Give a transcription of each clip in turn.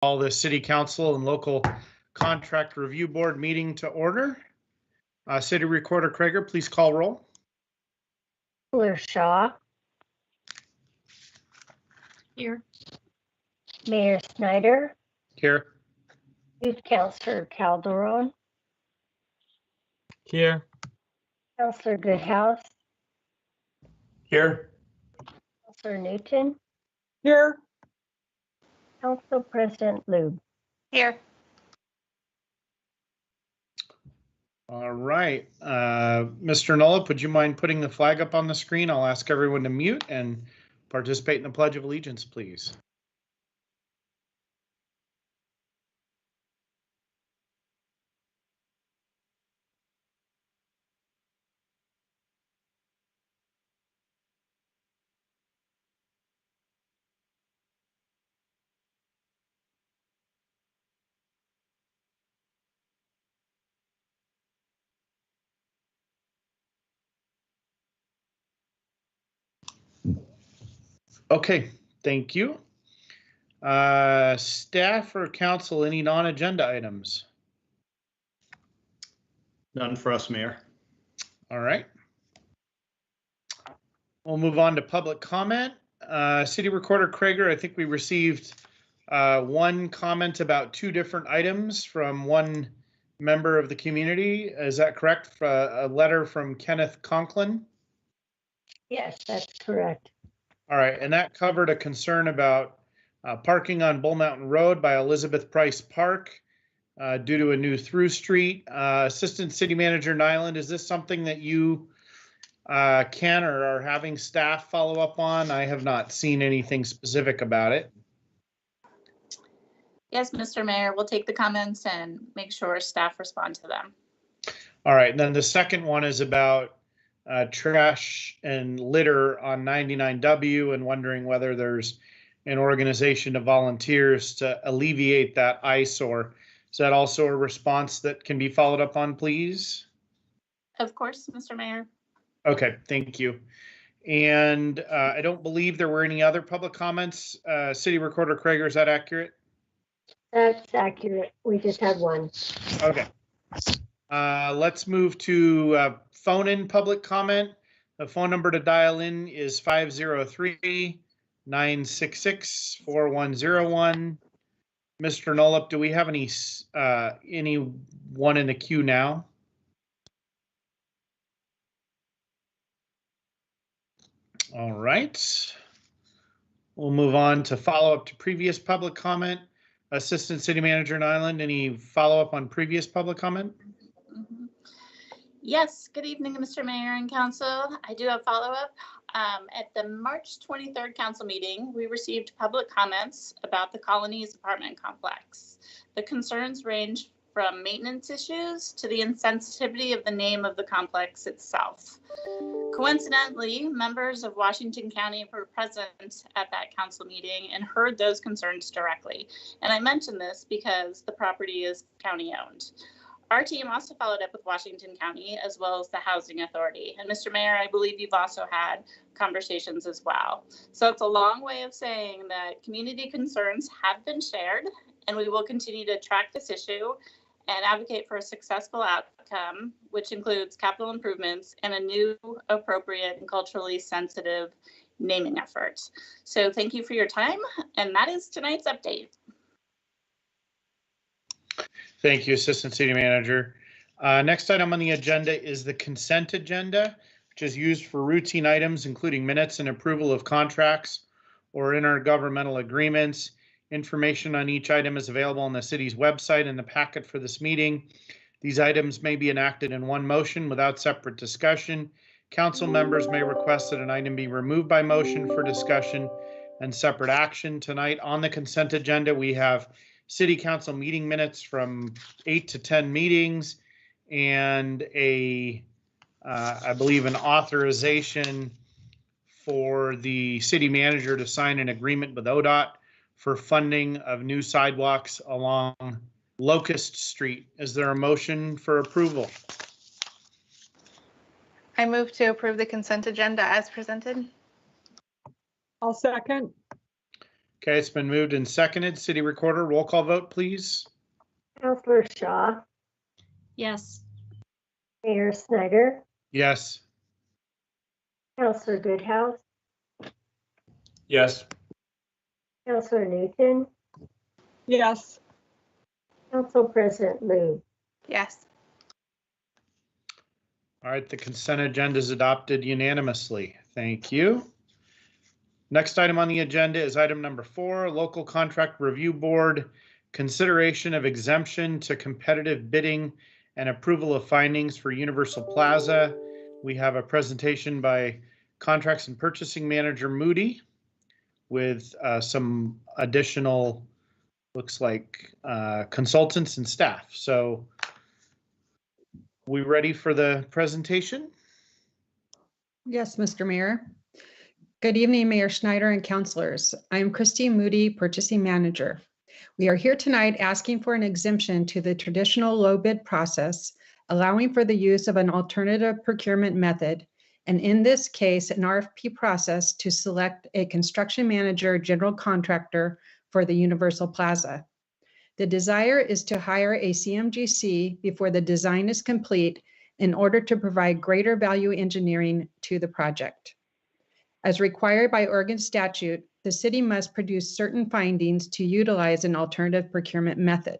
Call the City Council and Local Contract Review Board meeting to order. City Recorder Krager, please call roll. Councilor Shaw. Here. Mayor Snyder. Here. Youth Councilor Calderon. Here. Councilor Goodhouse. Here. Councilor Newton. Here. Council President Lube. Here. All right. Mr. Nollip, would you mind putting the flag up on the screen? I'll ask everyone to mute and participate in the Pledge of Allegiance, please. Okay, thank you. Staff or council, any non-agenda items? None for us, Mayor. All right. We'll move on to public comment. City Recorder Krager, I think we received one comment about two different items from one member of the community. Is that correct? A letter from Kenneth Conklin? Yes, that's correct. All right, and that covered a concern about parking on Bull Mountain Road by Elizabeth Price Park due to a new through street. Assistant City Manager Nyland, is this something that you can or are having staff follow up on? I have not seen anything specific about it. Yes, Mr. Mayor, we'll take the comments and make sure staff respond to them. All right, and then the second one is about trash and litter on 99W and wondering whether there's an organization of volunteers to alleviate that eyesore. Is that also a response that can be followed up on, please? Of course, Mr. Mayor. Okay, thank you. And I don't believe there were any other public comments. City Recorder Krager, is that accurate? That's accurate. We just had one. Okay. Let's move to phone-in public comment. The phone number to dial in is 503-966-4101. Mr. Nollip, do we have anyone in the queue now? All right. We'll move on to follow up to previous public comment. Assistant City Manager Nyland, any follow up on previous public comment? Yes, good evening, Mr. Mayor and Council. I do have follow-up. At the March 23rd Council meeting, we received public comments about the Colonies apartment complex. The concerns range from maintenance issues to the insensitivity of the name of the complex itself. Coincidentally, members of Washington County were present at that council meeting and heard those concerns directly. And I mention this because the property is county owned. Our team also followed up with Washington County as well as the Housing Authority. And Mr. Mayor, I believe you've also had conversations as well. So it's a long way of saying that community concerns have been shared, and we will continue to track this issue and advocate for a successful outcome, which includes capital improvements and a new, appropriate, and culturally sensitive naming effort. So thank you for your time, and that is tonight's update. Thank you, Assistant City Manager. Next item on the agenda is the consent agenda, which is used for routine items, including minutes and approval of contracts or intergovernmental agreements. Information on each item is available on the city's website in the packet for this meeting. These items may be enacted in one motion without separate discussion. Council members may request that an item be removed by motion for discussion and separate action. Tonight on the consent agenda, we have City Council meeting minutes from 8 to 10 meetings and I believe an authorization for the city manager to sign an agreement with ODOT for funding of new sidewalks along Locust Street. Is there a motion for approval? I move to approve the consent agenda as presented. I'll second. Okay, it's been moved and seconded. City Recorder, roll call vote, please. Counselor Shaw, Yes. Mayor Snyder, Yes. Counselor Goodhouse, Yes. Counselor Newton, Yes. Council President Lou. Yes. All right, the consent agenda is adopted unanimously. Thank you. Next item on the agenda is item number 4, Local Contract Review Board, consideration of exemption to competitive bidding and approval of findings for Universal Plaza. We have a presentation by Contracts and Purchasing Manager Moody with some additional, looks like, consultants and staff. So we ready for the presentation? Yes, Mr. Mayor. Good evening, Mayor Schneider and councilors. I am Christine Moody, Purchasing Manager. We are here tonight asking for an exemption to the traditional low bid process, allowing for the use of an alternative procurement method, and in this case, an RFP process to select a construction manager general contractor for the Universal Plaza. The desire is to hire a CMGC before the design is complete in order to provide greater value engineering to the project. As required by Oregon statute, the city must produce certain findings to utilize an alternative procurement method.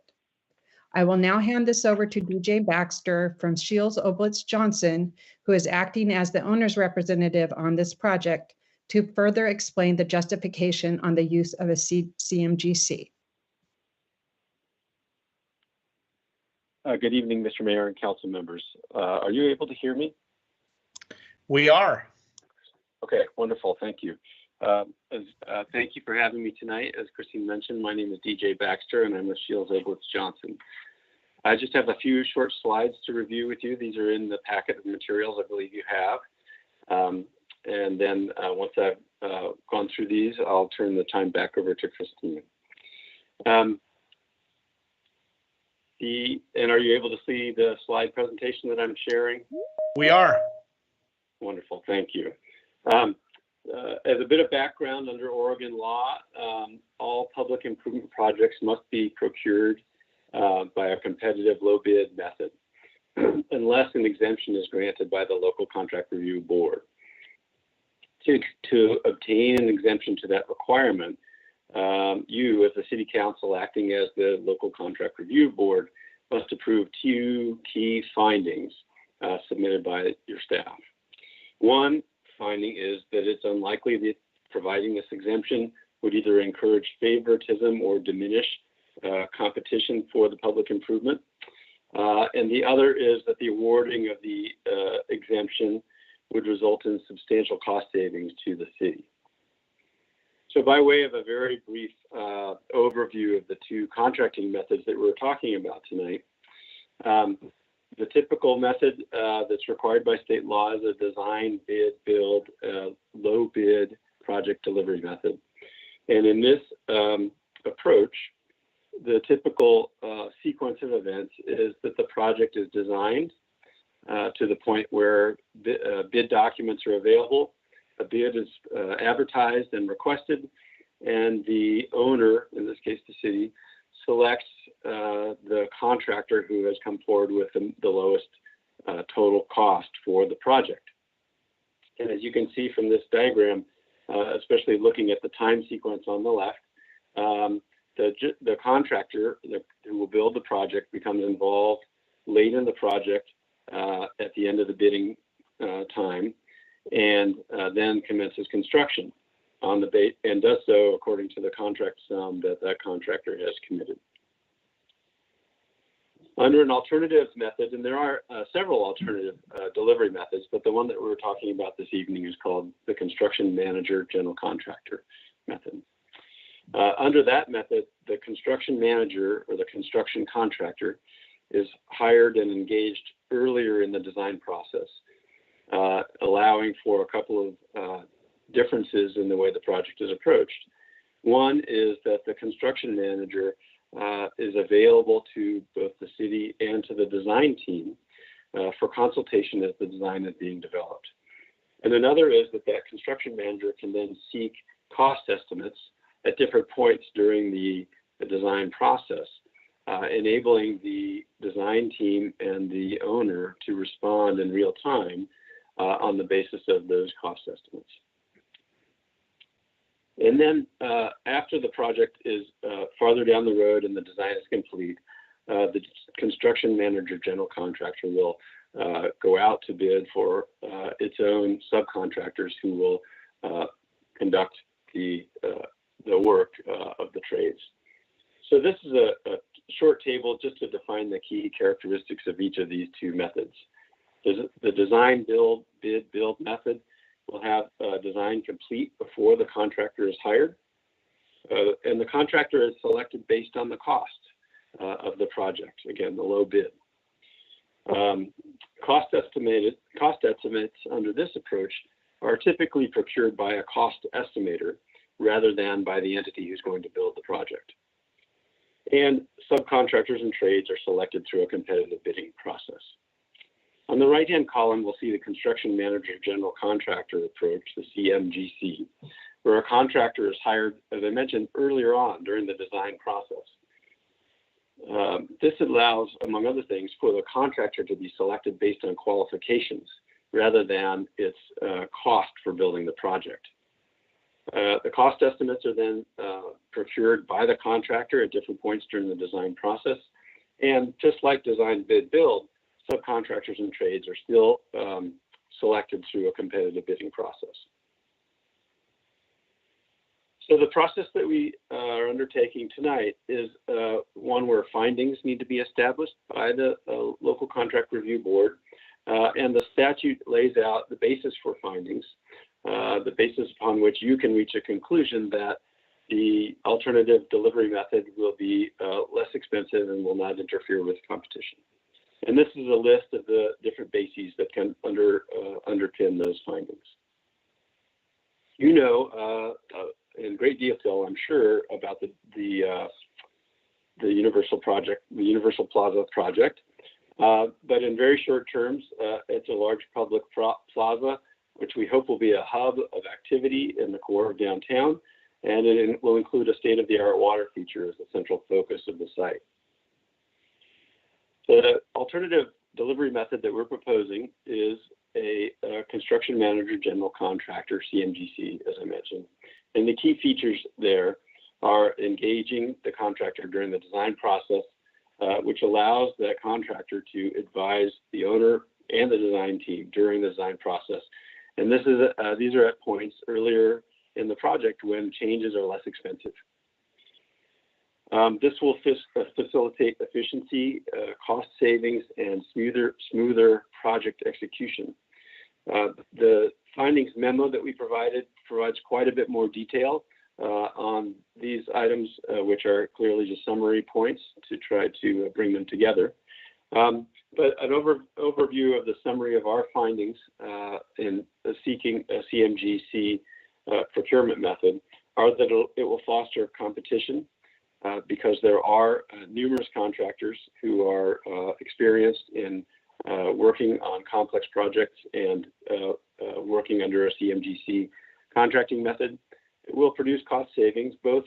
I will now hand this over to DJ Baxter from Shields Oblitz Johnson, who is acting as the owner's representative on this project, to further explain the justification on the use of a CMGC. Good evening, Mr. Mayor and council members. Are you able to hear me? We are. Okay, wonderful. Thank you. Thank you for having me tonight. As Christine mentioned, my name is DJ Baxter, and I'm with Shields Oblitz Johnson. I just have a few short slides to review with you. These are in the packet of materials I believe you have. And then once I've gone through these, I'll turn the time back over to Christine. And are you able to see the slide presentation that I'm sharing? We are. Wonderful, thank you. As a bit of background, under Oregon law, all public improvement projects must be procured by a competitive low bid method, unless an exemption is granted by the Local Contract Review Board. To obtain an exemption to that requirement, you, as the City Council acting as the Local Contract Review Board, must approve 2 key findings submitted by your staff. One finding is that it's unlikely that providing this exemption would either encourage favoritism or diminish competition for the public improvement. And the other is that the awarding of the exemption would result in substantial cost savings to the city. So by way of a very brief overview of the 2 contracting methods that we're talking about tonight, the typical method that's required by state law is a design, bid, build, low bid project delivery method. And in this approach, the typical sequence of events is that the project is designed to the point where bid documents are available, a bid is advertised and requested, and the owner, in this case the city, selects the contractor who has come forward with the lowest total cost for the project. And as you can see from this diagram, especially looking at the time sequence on the left, the contractor who will build the project becomes involved late in the project at the end of the bidding time, and then commences construction on the base, and does so according to the contract sum that that contractor has committed. Under an alternatives method, and there are several alternative delivery methods, but the one that we're talking about this evening is called the construction manager general contractor method. Under that method, the construction manager or the construction contractor is hired and engaged earlier in the design process, allowing for a couple of differences in the way the project is approached. One is that the construction manager is available to both the city and to the design team for consultation as the design is being developed. And another is that that construction manager can then seek cost estimates at different points during the design process, enabling the design team and the owner to respond in real time on the basis of those cost estimates. And then after the project is farther down the road and the design is complete, the construction manager general contractor will go out to bid for its own subcontractors who will conduct the work of the trades. So this is a short table just to define the key characteristics of each of these two methods. The design, build, bid, build method will have design complete before the contractor is hired, and the contractor is selected based on the cost of the project, again, the low bid. Cost estimates under this approach are typically procured by a cost estimator rather than by the entity who's going to build the project. And subcontractors and trades are selected through a competitive bidding process. On the right-hand column, we'll see the construction manager general contractor approach, the CMGC, where a contractor is hired, as I mentioned earlier on, during the design process. This allows, among other things, for the contractor to be selected based on qualifications rather than its cost for building the project. The cost estimates are then procured by the contractor at different points during the design process. And just like design, bid, build, subcontractors and trades are still selected through a competitive bidding process. So the process that we are undertaking tonight is one where findings need to be established by the local contract review board, and the statute lays out the basis for findings, the basis upon which you can reach a conclusion that the alternative delivery method will be less expensive and will not interfere with competition. And this is a list of the different bases that can underpin those findings. You know, in great detail, I'm sure, about the Universal project, the Universal Plaza project. But in very short terms, it's a large public plaza, which we hope will be a hub of activity in the core of downtown, and it will include a state-of-the-art water feature as the central focus of the site. The alternative delivery method that we're proposing is a construction manager general contractor, CMGC, as I mentioned. And the key features there are engaging the contractor during the design process, which allows that contractor to advise the owner and the design team during the design process. And this is these are at points earlier in the project when changes are less expensive. This will facilitate efficiency, cost savings, and smoother project execution. The findings memo that we provided provides quite a bit more detail on these items, which are clearly just summary points to try to bring them together. But an overview of the summary of our findings in seeking a CMGC procurement method are that it will foster competition because there are numerous contractors who are experienced in working on complex projects and working under a CMGC contracting method. It will produce cost savings both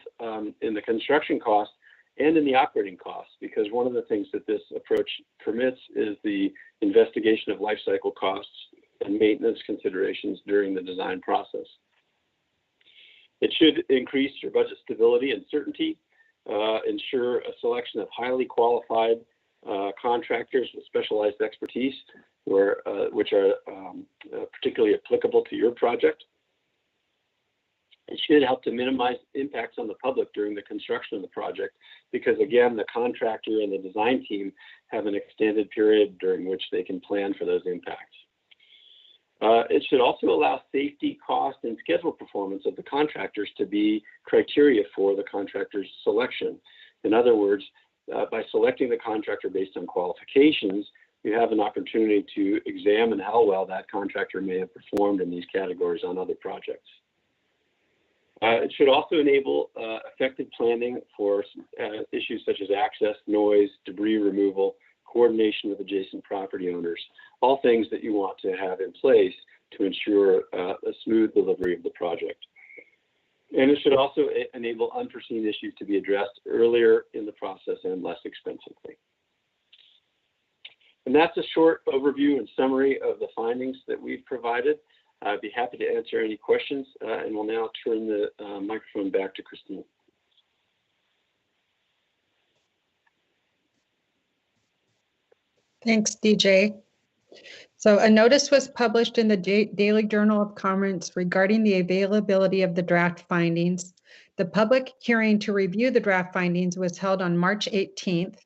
in the construction costs and in the operating costs, because one of the things that this approach permits is the investigation of life cycle costs and maintenance considerations during the design process. It should increase your budget stability and certainty, ensure a selection of highly qualified contractors with specialized expertise, which are particularly applicable to your project. It should help to minimize impacts on the public during the construction of the project, because again, the contractor and the design team have an extended period during which they can plan for those impacts. It should also allow safety, cost, and schedule performance of the contractors to be criteria for the contractor's selection. In other words, by selecting the contractor based on qualifications, you have an opportunity to examine how well that contractor may have performed in these categories on other projects. It should also enable effective planning for issues such as access, noise, debris removal, coordination with adjacent property owners, all things that you want to have in place to ensure a smooth delivery of the project. And it should also enable unforeseen issues to be addressed earlier in the process and less expensively. And that's a short overview and summary of the findings that we've provided. I'd be happy to answer any questions, and we'll now turn the microphone back to Christine. Thanks, DJ. So a notice was published in the Daily Journal of Commerce regarding the availability of the draft findings. The public hearing to review the draft findings was held on March 18th,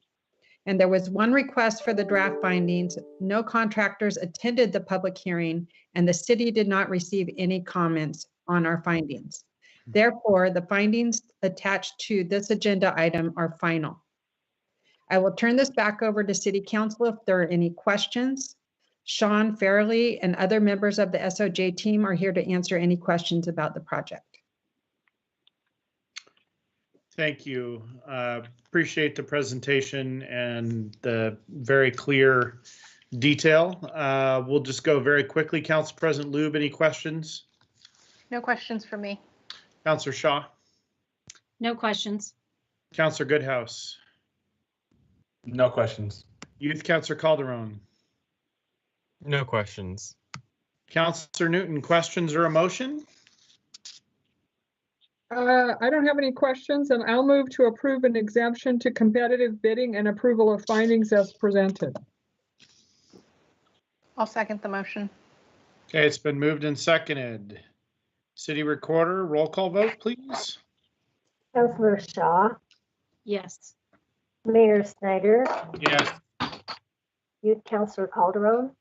and there was one request for the draft findings. No contractors attended the public hearing, and the city did not receive any comments on our findings. Therefore, the findings attached to this agenda item are final. I will turn this back over to City Council if there are any questions. Sean Fairley and other members of the SOJ team are here to answer any questions about the project. Thank you. Appreciate the presentation and the very clear detail. We'll just go very quickly. Council President Lube, any questions? No questions for me. Councilor Shaw? No questions. Councilor Goodhouse? No questions. Youth Councilor Calderon? No questions. Councilor Newton, questions or a motion? I don't have any questions, and I'll move to approve an exemption to competitive bidding and approval of findings as presented. I'll second the motion. Okay, it's been moved and seconded. City Recorder, roll call vote, please. Councilor Shaw, Yes. Mayor Snyder, Yes. Youth Councilor Calderon.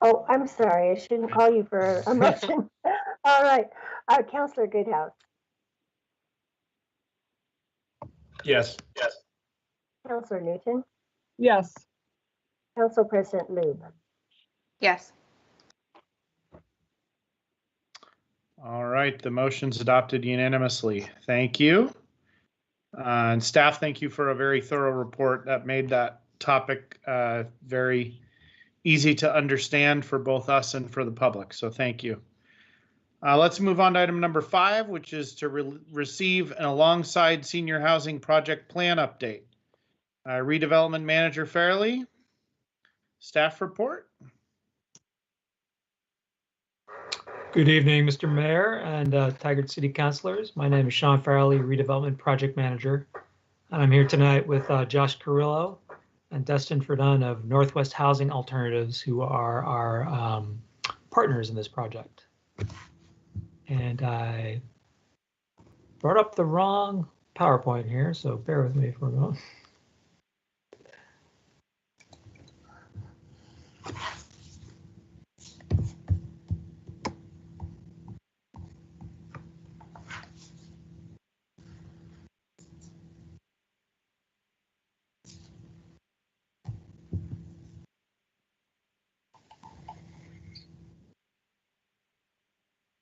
Oh, I'm sorry, I shouldn't call you for a motion. All right, Councilor Goodhouse, Yes. Councilor Newton, Yes. Council President Lube. Yes. All right, the motion's adopted unanimously. Thank you. And staff, thank you for a very thorough report that made that topic very easy to understand for both us and for the public. So thank you. Let's move on to item number 5, which is to receive an alongside senior housing project plan update. Redevelopment Manager Fairley, staff report. Good evening, Mr. Mayor and Tigard City Councilors. My name is Sean Farrelly, Redevelopment Project Manager. And I'm here tonight with Josh Carrillo and Dustin Verdun of Northwest Housing Alternatives, who are our partners in this project. And I brought up the wrong PowerPoint here, so bear with me for a moment.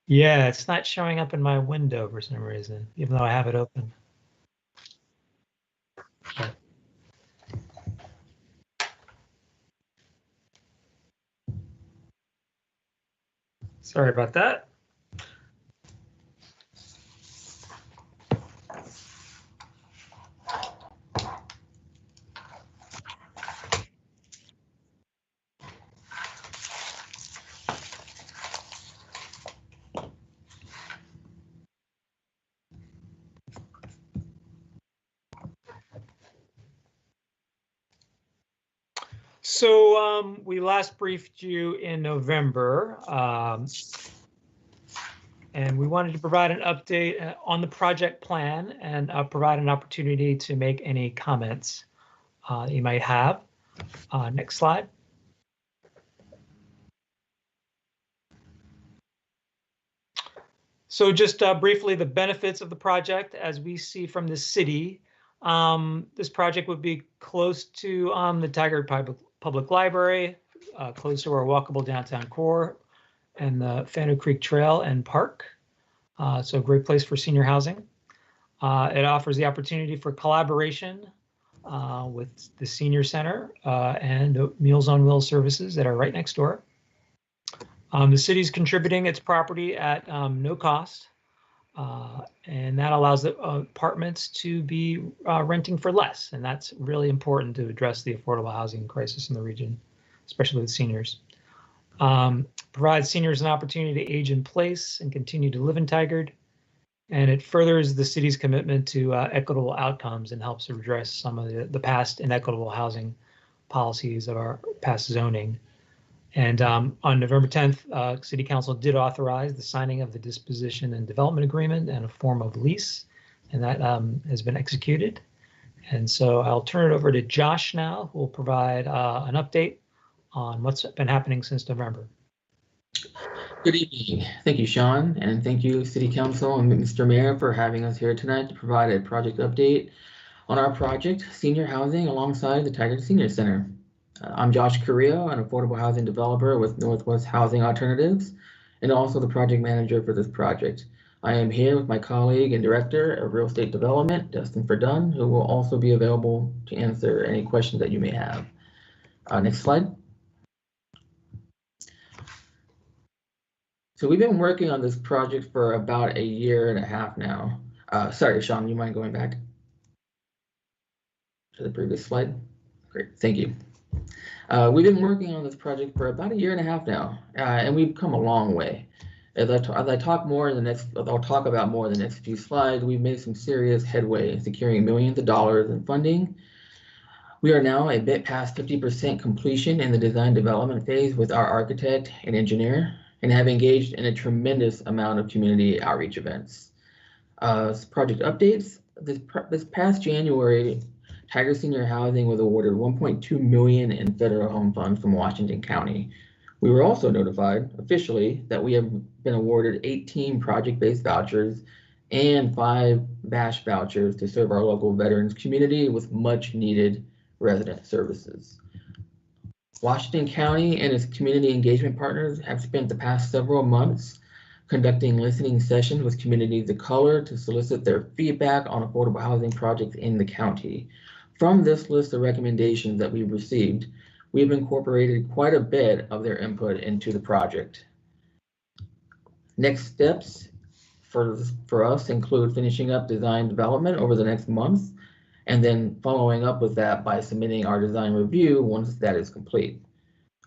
Yeah, it's not showing up in my window for some reason, even though I have it open. Okay. Sorry about that. So we last briefed you in November, and we wanted to provide an update on the project plan and provide an opportunity to make any comments that you might have. Next slide. So just briefly, the benefits of the project as we see from the city. This project would be close to the Tigard Public Library, close to our walkable downtown core and the Fano Creek Trail and Park. So a great place for senior housing. It offers the opportunity for collaboration with the Senior Center and Meals on Wheels services that are right next door. The city's contributing its property at no cost. And that allows the apartments to be renting for less. And that's really important to address the affordable housing crisis in the region, especially with seniors. Provides seniors an opportunity to age in place and continue to live in Tigard. And it furthers the city's commitment to equitable outcomes and helps address some of the past inequitable housing policies of our past zoning. And on November 10th, City Council did authorize the signing of the disposition and development agreement and a form of lease, and that has been executed. And so I'll turn it over to Josh now, who will provide an update on what's been happening since November. Good evening. Thank you, Sean, and thank you, City Council and Mr. Mayor, for having us here tonight to provide a project update on our project, Senior Housing, alongside the Tigard Senior Center. I'm Josh Carrillo, an affordable housing developer with Northwest Housing Alternatives, and also the project manager for this project. I am here with my colleague and director of real estate development, Dustin Verdun, who will also be available to answer any questions that you may have. Next slide. So we've been working on this project for about 1.5 years now. Sorry, Sean, you mind going back to the previous slide? Great, thank you. We've been working on this project for about 1.5 years now, and we've come a long way. As I talk more in the next, I'll talk about more in the next few slides. We've made some serious headway in securing millions of dollars in funding. We are now a bit past 50% completion in the design development phase with our architect and engineer, and have engaged in a tremendous amount of community outreach events. Project updates. This past January, Tigard Senior Housing was awarded $1.2 million in federal home funds from Washington County. We were also notified officially that we have been awarded 18 project-based vouchers and 5 BASH vouchers to serve our local veterans community with much needed resident services. Washington County and its community engagement partners have spent the past several months conducting listening sessions with communities of color to solicit their feedback on affordable housing projects in the county. From this list of recommendations that we've received, we've incorporated quite a bit of their input into the project. Next steps for us include finishing up design development over the next month, and then following up with that by submitting our design review once that is complete.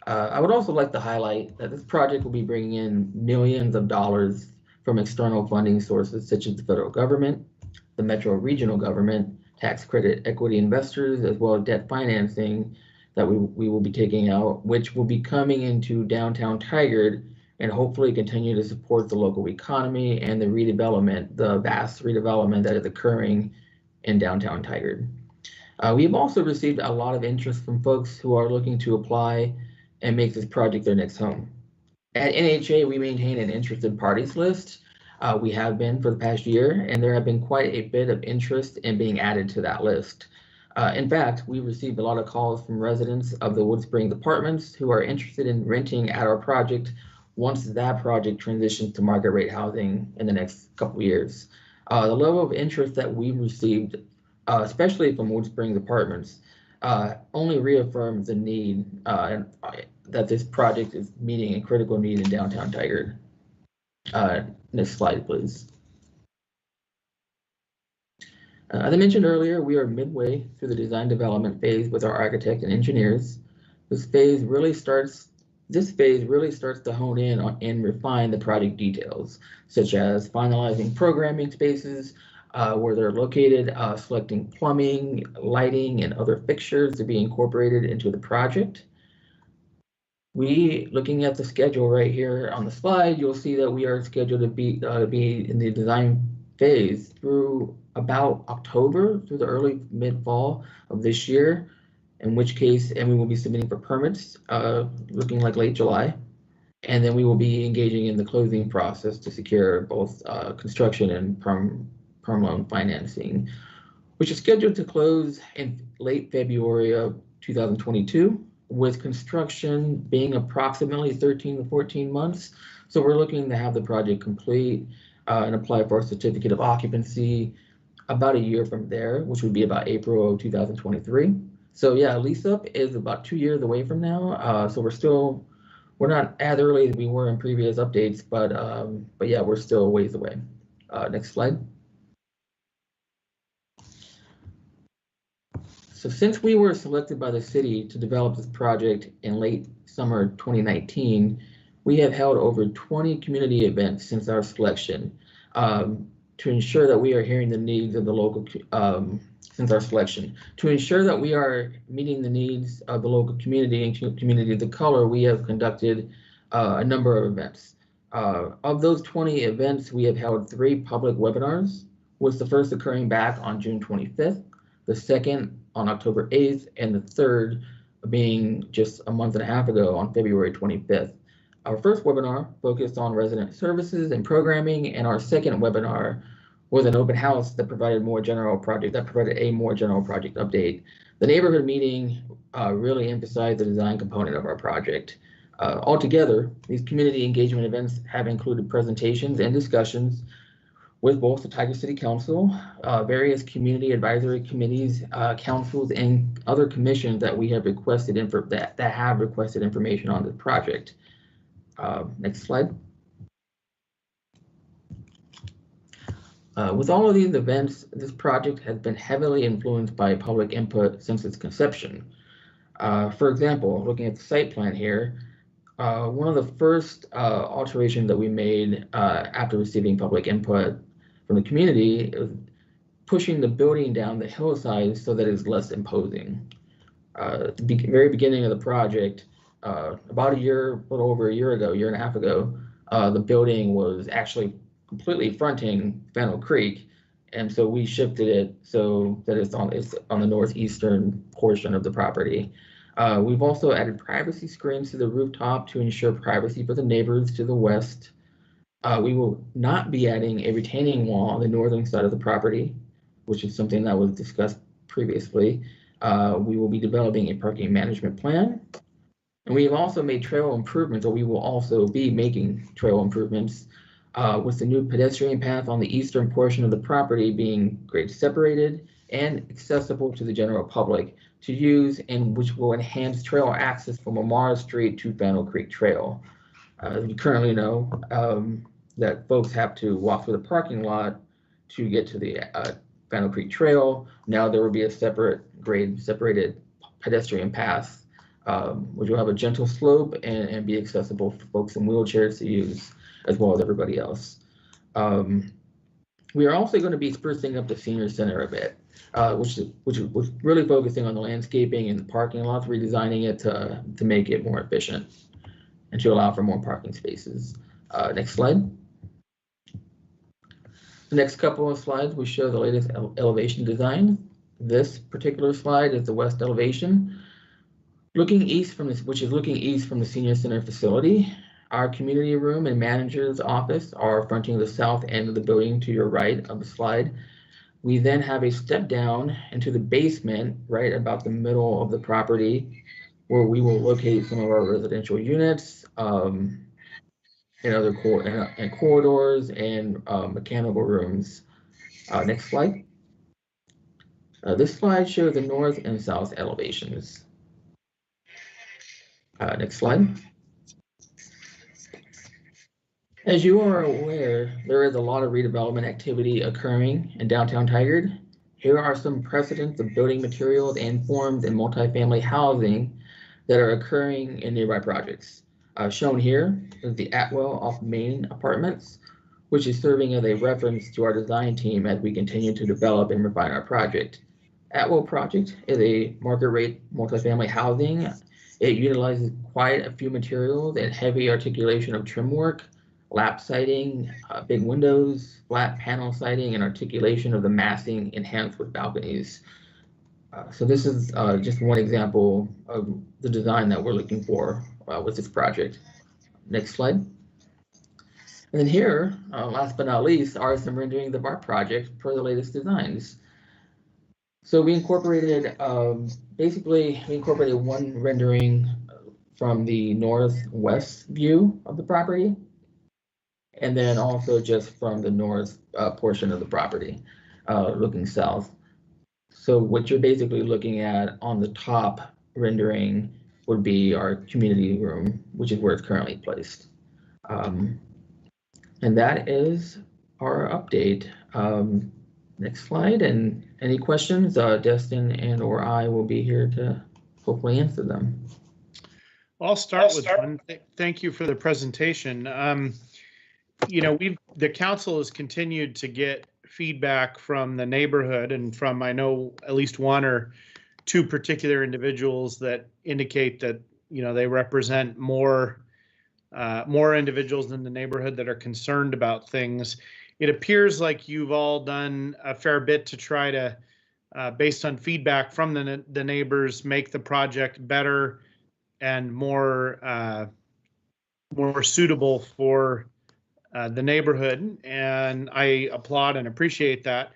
I would also like to highlight that this project will be bringing in millions of dollars from external funding sources such as the federal government, the metro regional government, tax credit equity investors, as well as debt financing that we will be taking out, which will be coming into downtown Tigard and hopefully continue to support the local economy and the redevelopment, the vast redevelopment that is occurring in downtown Tigard. We have also received a lot of interest from folks who are looking to apply and make this project their next home. At NHA, we maintain an interested parties list. We have been for the past year, and there have been quite a bit of interest in being added to that list. In fact, we received a lot of calls from residents of the Wood Springs apartments who are interested in renting at our project once that project transitions to market rate housing in the next couple of years. The level of interest that we've received, especially from Wood Springs apartments, only reaffirms the need that this project is meeting a critical need in downtown Tigard. Next slide, please. As I mentioned earlier, we are midway through the design development phase with our architect and engineers. This phase really starts to hone in on and refine the project details, such as finalizing programming spaces, where they're located, selecting plumbing, lighting, and other fixtures to be incorporated into the project. Looking at the schedule right here on the slide, you'll see that we are scheduled to be in the design phase through about October, through the early mid-fall of this year, in which case, and we will be submitting for permits, looking like late July. And then we will be engaging in the closing process to secure both construction and perm loan financing, which is scheduled to close in late February of 2022, with construction being approximately 13 to 14 months. So we're looking to have the project complete and apply for a certificate of occupancy about a year from there, which would be about April of 2023. So yeah, lease up is about 2 years away from now. So we're not as early as we were in previous updates, but yeah, we're still a ways away. Next slide. So since we were selected by the city to develop this project in late summer 2019, we have held over 20 community events since our selection to ensure that we are hearing the needs of the local, since our selection. To ensure that we are meeting the needs of the local community and community of the color, we have conducted a number of events. Of those 20 events, we have held 3 public webinars, with the first occurring back on June 25th, the second on October 8th, and the third being just a month and a half ago on February 25th. Our first webinar focused on resident services and programming, and our second webinar was an open house that provided a more general project update. The neighborhood meeting really emphasized the design component of our project. Altogether, these community engagement events have included presentations and discussions with both the Tiger City Council, various community advisory committees, councils, and other commissions that we have requested that have requested information on this project. Next slide. With all of these events, this project has been heavily influenced by public input since its conception. For example, looking at the site plan here, one of the first alterations that we made after receiving public input from the community was pushing the building down the hillside so that it's less imposing. At the very beginning of the project, about a little over a year ago, year and a half ago, the building was actually completely fronting Fennel Creek, and so we shifted it so that it's on the northeastern portion of the property. We've also added privacy screens to the rooftop to ensure privacy for the neighbors to the west. We will not be adding a retaining wall on the northern side of the property, which is something that was discussed previously. We will be developing a parking management plan. And we have also made trail improvements, or we will also be making trail improvements with the new pedestrian path on the eastern portion of the property being grade separated and accessible to the general public to use, and which will enhance trail access from Amara Street to Fennel Creek Trail. You currently know that folks have to walk through the parking lot to get to the Fennel Creek Trail. Now there will be a separate grade separated pedestrian path, which will have a gentle slope and be accessible for folks in wheelchairs to use, as well as everybody else. We are also going to be sprucing up the senior center a bit, which was really focusing on the landscaping and the parking lots, redesigning it to make it more efficient and to allow for more parking spaces. Next slide. The next couple of slides, we show the latest elevation design. This particular slide is the west elevation, looking east from this, which is looking east from the senior center facility. Our community room and manager's office are fronting the south end of the building to your right of the slide. We then have a step down into the basement, right about the middle of the property, where we will locate some of our residential units, and other corridors and mechanical rooms. Next slide. This slide shows the north and south elevations. Next slide. As you are aware, there is a lot of redevelopment activity occurring in downtown Tigard. Here are some precedents of building materials and forms in multifamily housing that are occurring in nearby projects. Shown here is the Atwell off Main Apartments, which is serving as a reference to our design team as we continue to develop and refine our project. Atwell project is a market rate multifamily housing. It utilizes quite a few materials and heavy articulation of trim work, lap siding, big windows, flat panel siding, and articulation of the massing enhanced with balconies. So this is just one example of the design that we're looking for with this project. Next slide. And then here, last but not least, are some renderings of our project per the latest designs. So we incorporated, basically, we incorporated one rendering from the northwest view of the property, and then also just from the north portion of the property, looking south. So what you're basically looking at on the top rendering would be our community room, which is where it's currently placed. And that is our update. Next slide, and any questions, Destin and or I will be here to hopefully answer them. I'll start with one. Thank you for the presentation. You know, the council has continued to get feedback from the neighborhood and from, I know, at least one or two particular individuals that indicate that, you know, they represent more individuals in the neighborhood that are concerned about things. It appears like you've all done a fair bit to try to, based on feedback from the neighbors, make the project better and more suitable for the neighborhood, and I applaud and appreciate that.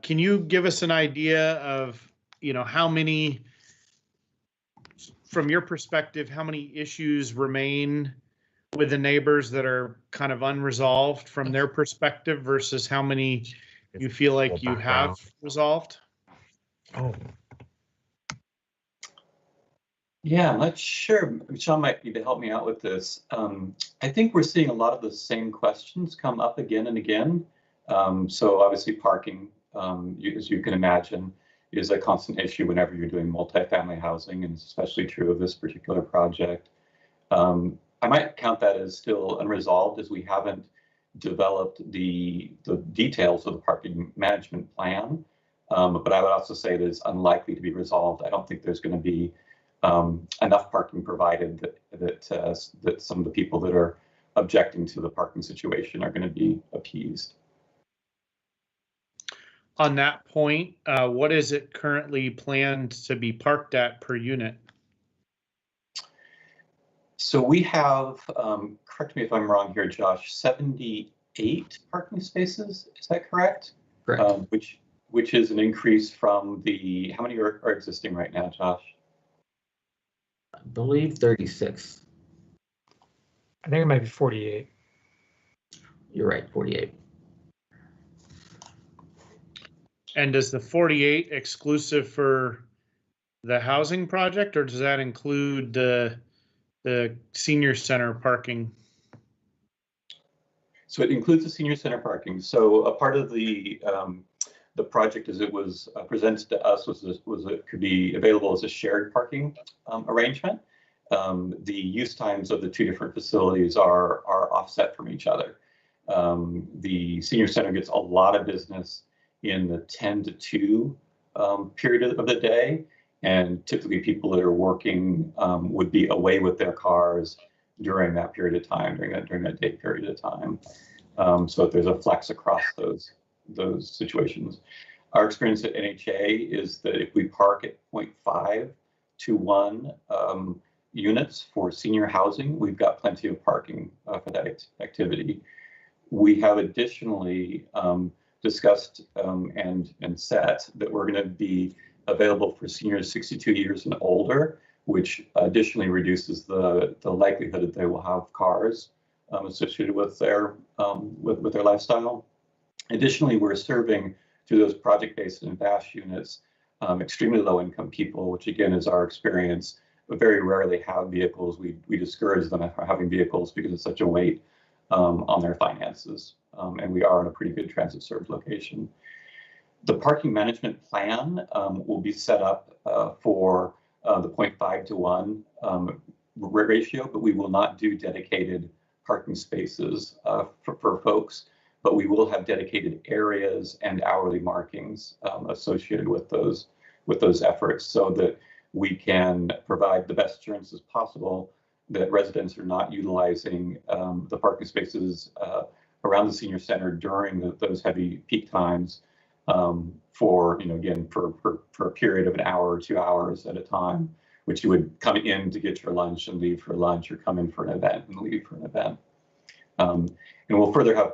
Can you give us an idea of, you know, how many, from your perspective, how many issues remain with the neighbors that are kind of unresolved from their perspective versus how many you feel like you have resolved? Oh, Yeah, I'm not sure. Sean might be to help me out with this. I think we're seeing a lot of the same questions come up again and again. So obviously parking, as you can imagine, is a constant issue whenever you're doing multifamily housing, and it's especially true of this particular project. I might count that as still unresolved, as we haven't developed the details of the parking management plan. But I would also say that it's unlikely to be resolved. I don't think there's going to be enough parking provided that some of the people that are objecting to the parking situation are going to be appeased. On that point, what is it currently planned to be parked at per unit? So we have, correct me if I'm wrong here, Josh, 78 parking spaces. Is that correct? Correct. Which is an increase from the, how many are existing right now, Josh? I believe 36. I think it might be 48. You're right, 48. And is the 48 exclusive for the housing project, or does that include the senior center parking? So it includes the senior center parking. So a part of the project, as it was presented to us, was it could be available as a shared parking arrangement. The use times of the two different facilities are offset from each other. The senior center gets a lot of business in the 10 to 2 period of the day, and typically people that are working would be away with their cars during that period of time, during that day period of time. So if there's a flex across those situations. Our experience at NHA is that if we park at 0.5 to 1 units for senior housing, we've got plenty of parking for that activity. We have additionally discussed and set that we're going to be available for seniors 62 years and older, which additionally reduces the likelihood that they will have cars associated with their lifestyle. Additionally, we're serving through those project-based and VASH units extremely low-income people, which again is our experience, but very rarely have vehicles. We discourage them from having vehicles because it's such a weight on their finances, and we are in a pretty good transit-served location. The parking management plan will be set up for the 0.5 to 1 ratio, but we will not do dedicated parking spaces for folks, but we will have dedicated areas and hourly markings associated with those efforts, so that we can provide the best assurances possible that residents are not utilizing the parking spaces around the senior center during those heavy peak times for a period of an hour or 2 hours at a time, which you would come in to get your lunch and leave for lunch, or come in for an event and leave for an event. And we'll further have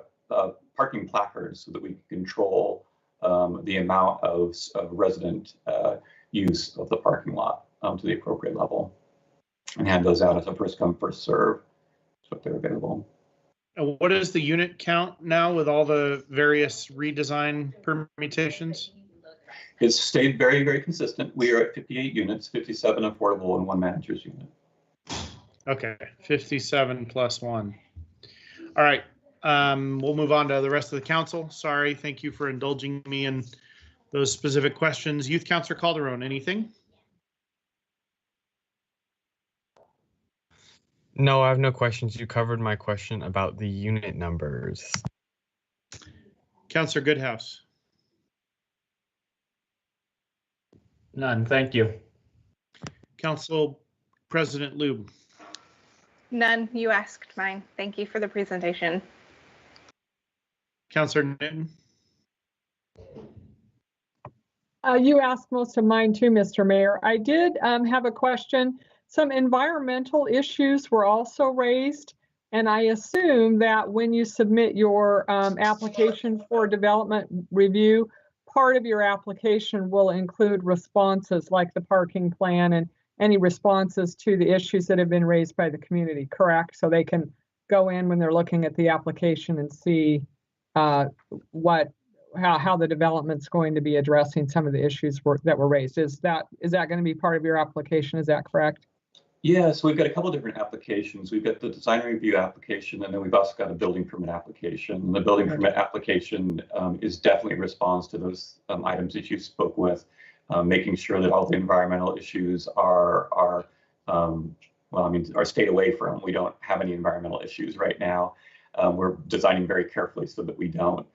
parking placards so that we can control the amount of resident use of the parking lot to the appropriate level, and hand those out as a first come, first serve, so if they're available. And what is the unit count now with all the various redesign permutations? It's stayed very, very consistent. We are at 58 units, 57 affordable and 1 manager's unit. Okay, 57 plus 1. All right. We'll move on to the rest of the council. Sorry, thank you for indulging me in those specific questions. Youth Councilor Calderon, anything? No, I have no questions. You covered my question about the unit numbers. Councilor Goodhouse. None, thank you. Council President Lube. None. You asked mine. Thank you for the presentation. Councilor Newton. You asked most of mine too, Mr. Mayor. I did have a question. Some environmental issues were also raised, and I assume that when you submit your application for development review, part of your application will include responses like the parking plan and any responses to the issues that have been raised by the community, correct? So they can go in when they're looking at the application and see how the development's going to be addressing some of the issues that were raised. Is that going to be part of your application? Is that correct? Yeah, so we've got a couple different applications. We've got the design review application, and then we've also got a building permit application. And the building permit application is definitely in response to those items that you spoke with, making sure that all the environmental issues are stayed away from. We don't have any environmental issues right now. We're designing very carefully so that we don't.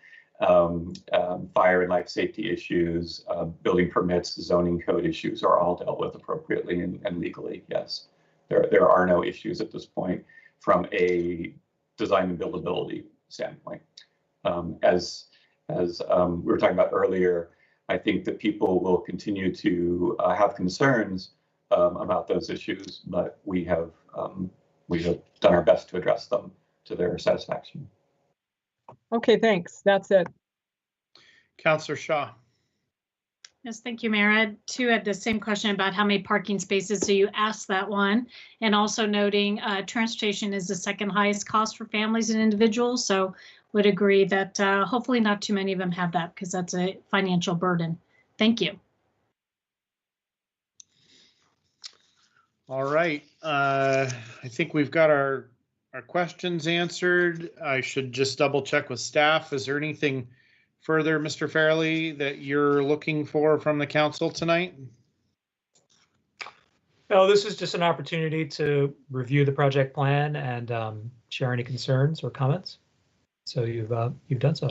Fire and life safety issues, building permits, zoning code issues are all dealt with appropriately and legally, yes. There are no issues at this point from a design and buildability standpoint. As we were talking about earlier, I think that people will continue to have concerns about those issues, but we have done our best to address them to their satisfaction. Okay, thanks. That's it. Councilor Shaw. Yes, thank you, Mayor. I too had the same question about how many parking spaces. So you asked that one, and also noting transportation is the second highest cost for families and individuals. So would agree that hopefully not too many of them have that because that's a financial burden. Thank you. All right. I think we've got our questions answered. I should just double check with staff. Is there anything further, Mr. Fairley, that you're looking for from the council tonight? No, this is just an opportunity to review the project plan and share any concerns or comments. So you've done so.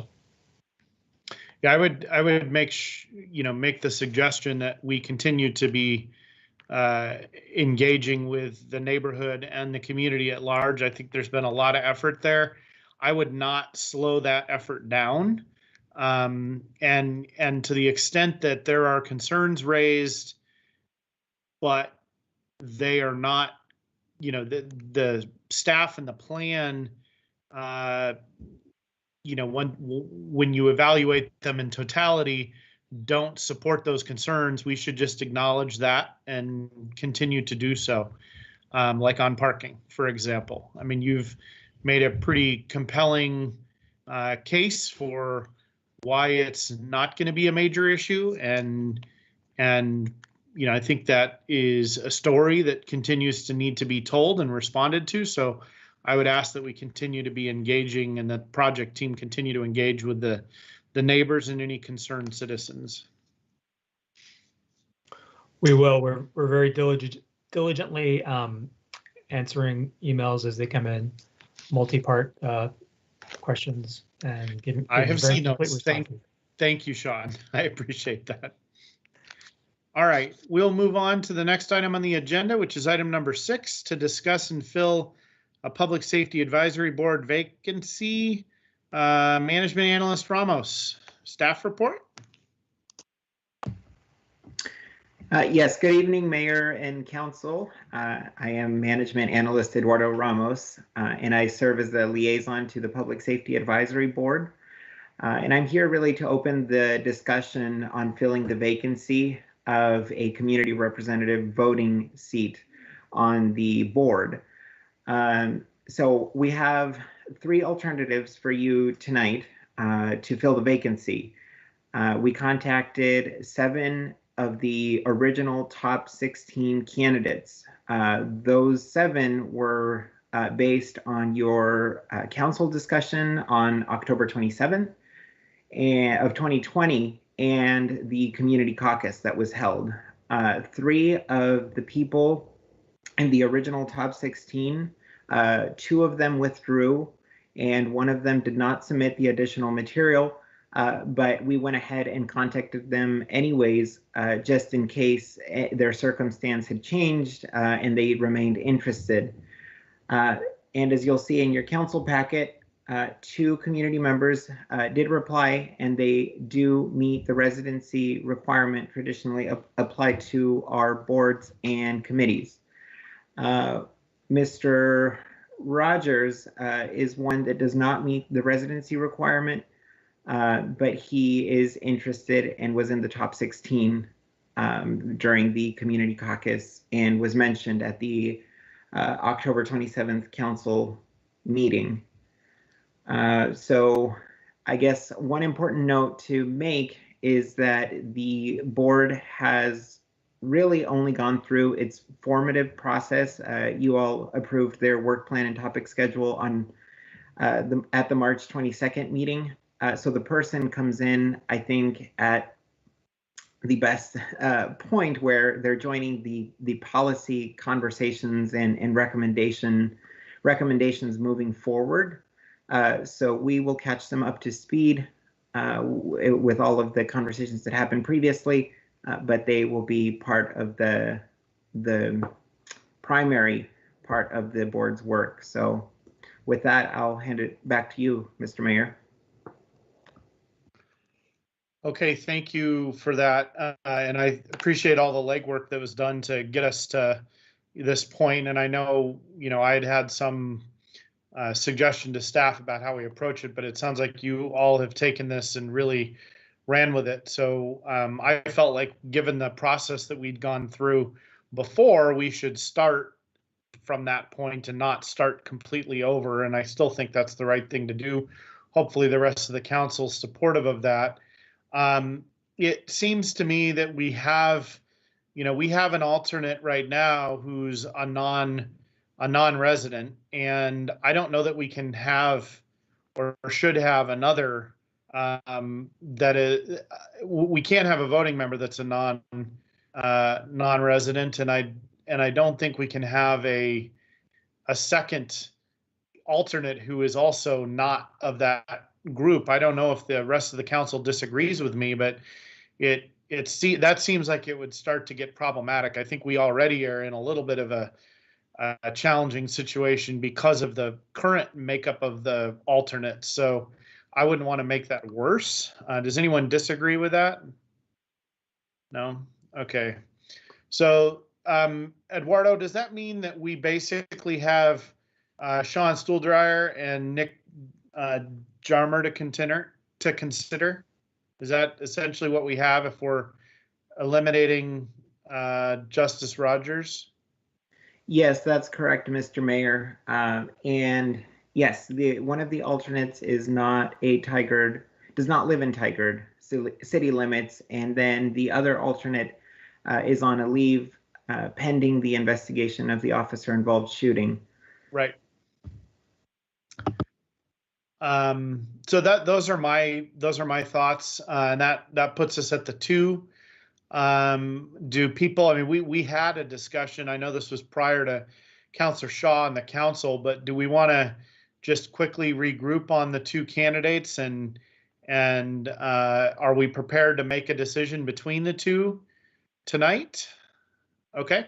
Yeah, I would make the suggestion that we continue to be engaging with the neighborhood and the community at large. I think there's been a lot of effort there. I would not slow that effort down. And to the extent that there are concerns raised, but they are not, the staff and the plan, when you evaluate them in totality, don't support those concerns, we should just acknowledge that and continue to do so. Like on parking, for example. I mean, you've made a pretty compelling case for why it's not going to be a major issue, and I think that is a story that continues to need to be told and responded to. So I would ask that we continue to be engaging, and the project team continue to engage with the neighbors and any concerned citizens. We will. We're very diligently answering emails as they come in, multi-part questions, and giving. I have seen those. Thank you, Sean. I appreciate that. All right, we'll move on to the next item on the agenda, which is item number 6, to discuss and fill a Public Safety Advisory Board vacancy. Management Analyst Ramos, staff report. Yes, good evening, Mayor and Council. I am Management Analyst Eduardo Ramos, and I serve as the liaison to the Public Safety Advisory Board. And I'm here really to open the discussion on filling the vacancy of a community representative voting seat on the board. So we have 3 alternatives for you tonight to fill the vacancy. We contacted 7 of the original top 16 candidates. Those 7 were based on your council discussion on October 27th of 2020 and the community caucus that was held. 3 of the people in the original top 16, 2 of them withdrew and 1 of them did not submit the additional material, but we went ahead and contacted them anyways, just in case their circumstance had changed and they remained interested. And as you'll see in your council packet, 2 community members did reply, and they do meet the residency requirement traditionally applied to our boards and committees. Mr. Rogers is one that does not meet the residency requirement, but he is interested and was in the top 16 during the community caucus and was mentioned at the October 27th council meeting. So I guess one important note to make is that the board has really only gone through its formative process. You all approved their work plan and topic schedule on at the March 22nd meeting. So the person comes in, I think, at the best point where they're joining the policy conversations and recommendations moving forward. So we will catch them up to speed with all of the conversations that happened previously, but they will be part of the primary part of the board's work. So with that, I'll hand it back to you, Mr. Mayor. Okay, thank you for that. And I appreciate all the legwork that was done to get us to this point. And I know, I had some suggestion to staff about how we approach it, but it sounds like you all have taken this and really ran with it. So I felt like, given the process that we'd gone through before, we should start from that point and not start completely over. And I still think that's the right thing to do. Hopefully the rest of the council's supportive of that. It seems to me that we have an alternate right now who's a non-resident, and I don't know that we can have or should have another that is. We can't have a voting member that's a non-resident, and I don't think we can have a second alternate who is also not of that group. I don't know if the rest of the council disagrees with me, but that seems like it would start to get problematic. I think we already are in a little bit of a challenging situation because of the current makeup of the alternates. So I wouldn't want to make that worse. Does anyone disagree with that? No? Okay. So Eduardo, does that mean that we basically have Sean Stuhldreher and Nick Jarmer to consider? Is that essentially what we have if we're eliminating Justice Rogers? Yes, that's correct, Mr. Mayor. And yes, one of the alternates is not does not live in Tigard city limits, and then the other alternate is on a leave pending the investigation of the officer-involved shooting. Right. So those are my thoughts, and that puts us at the 2. Do people? I mean, we had a discussion. I know this was prior to Councillor Shaw and the council, but do we want to just quickly regroup on the 2 candidates, and are we prepared to make a decision between the 2 tonight? Okay.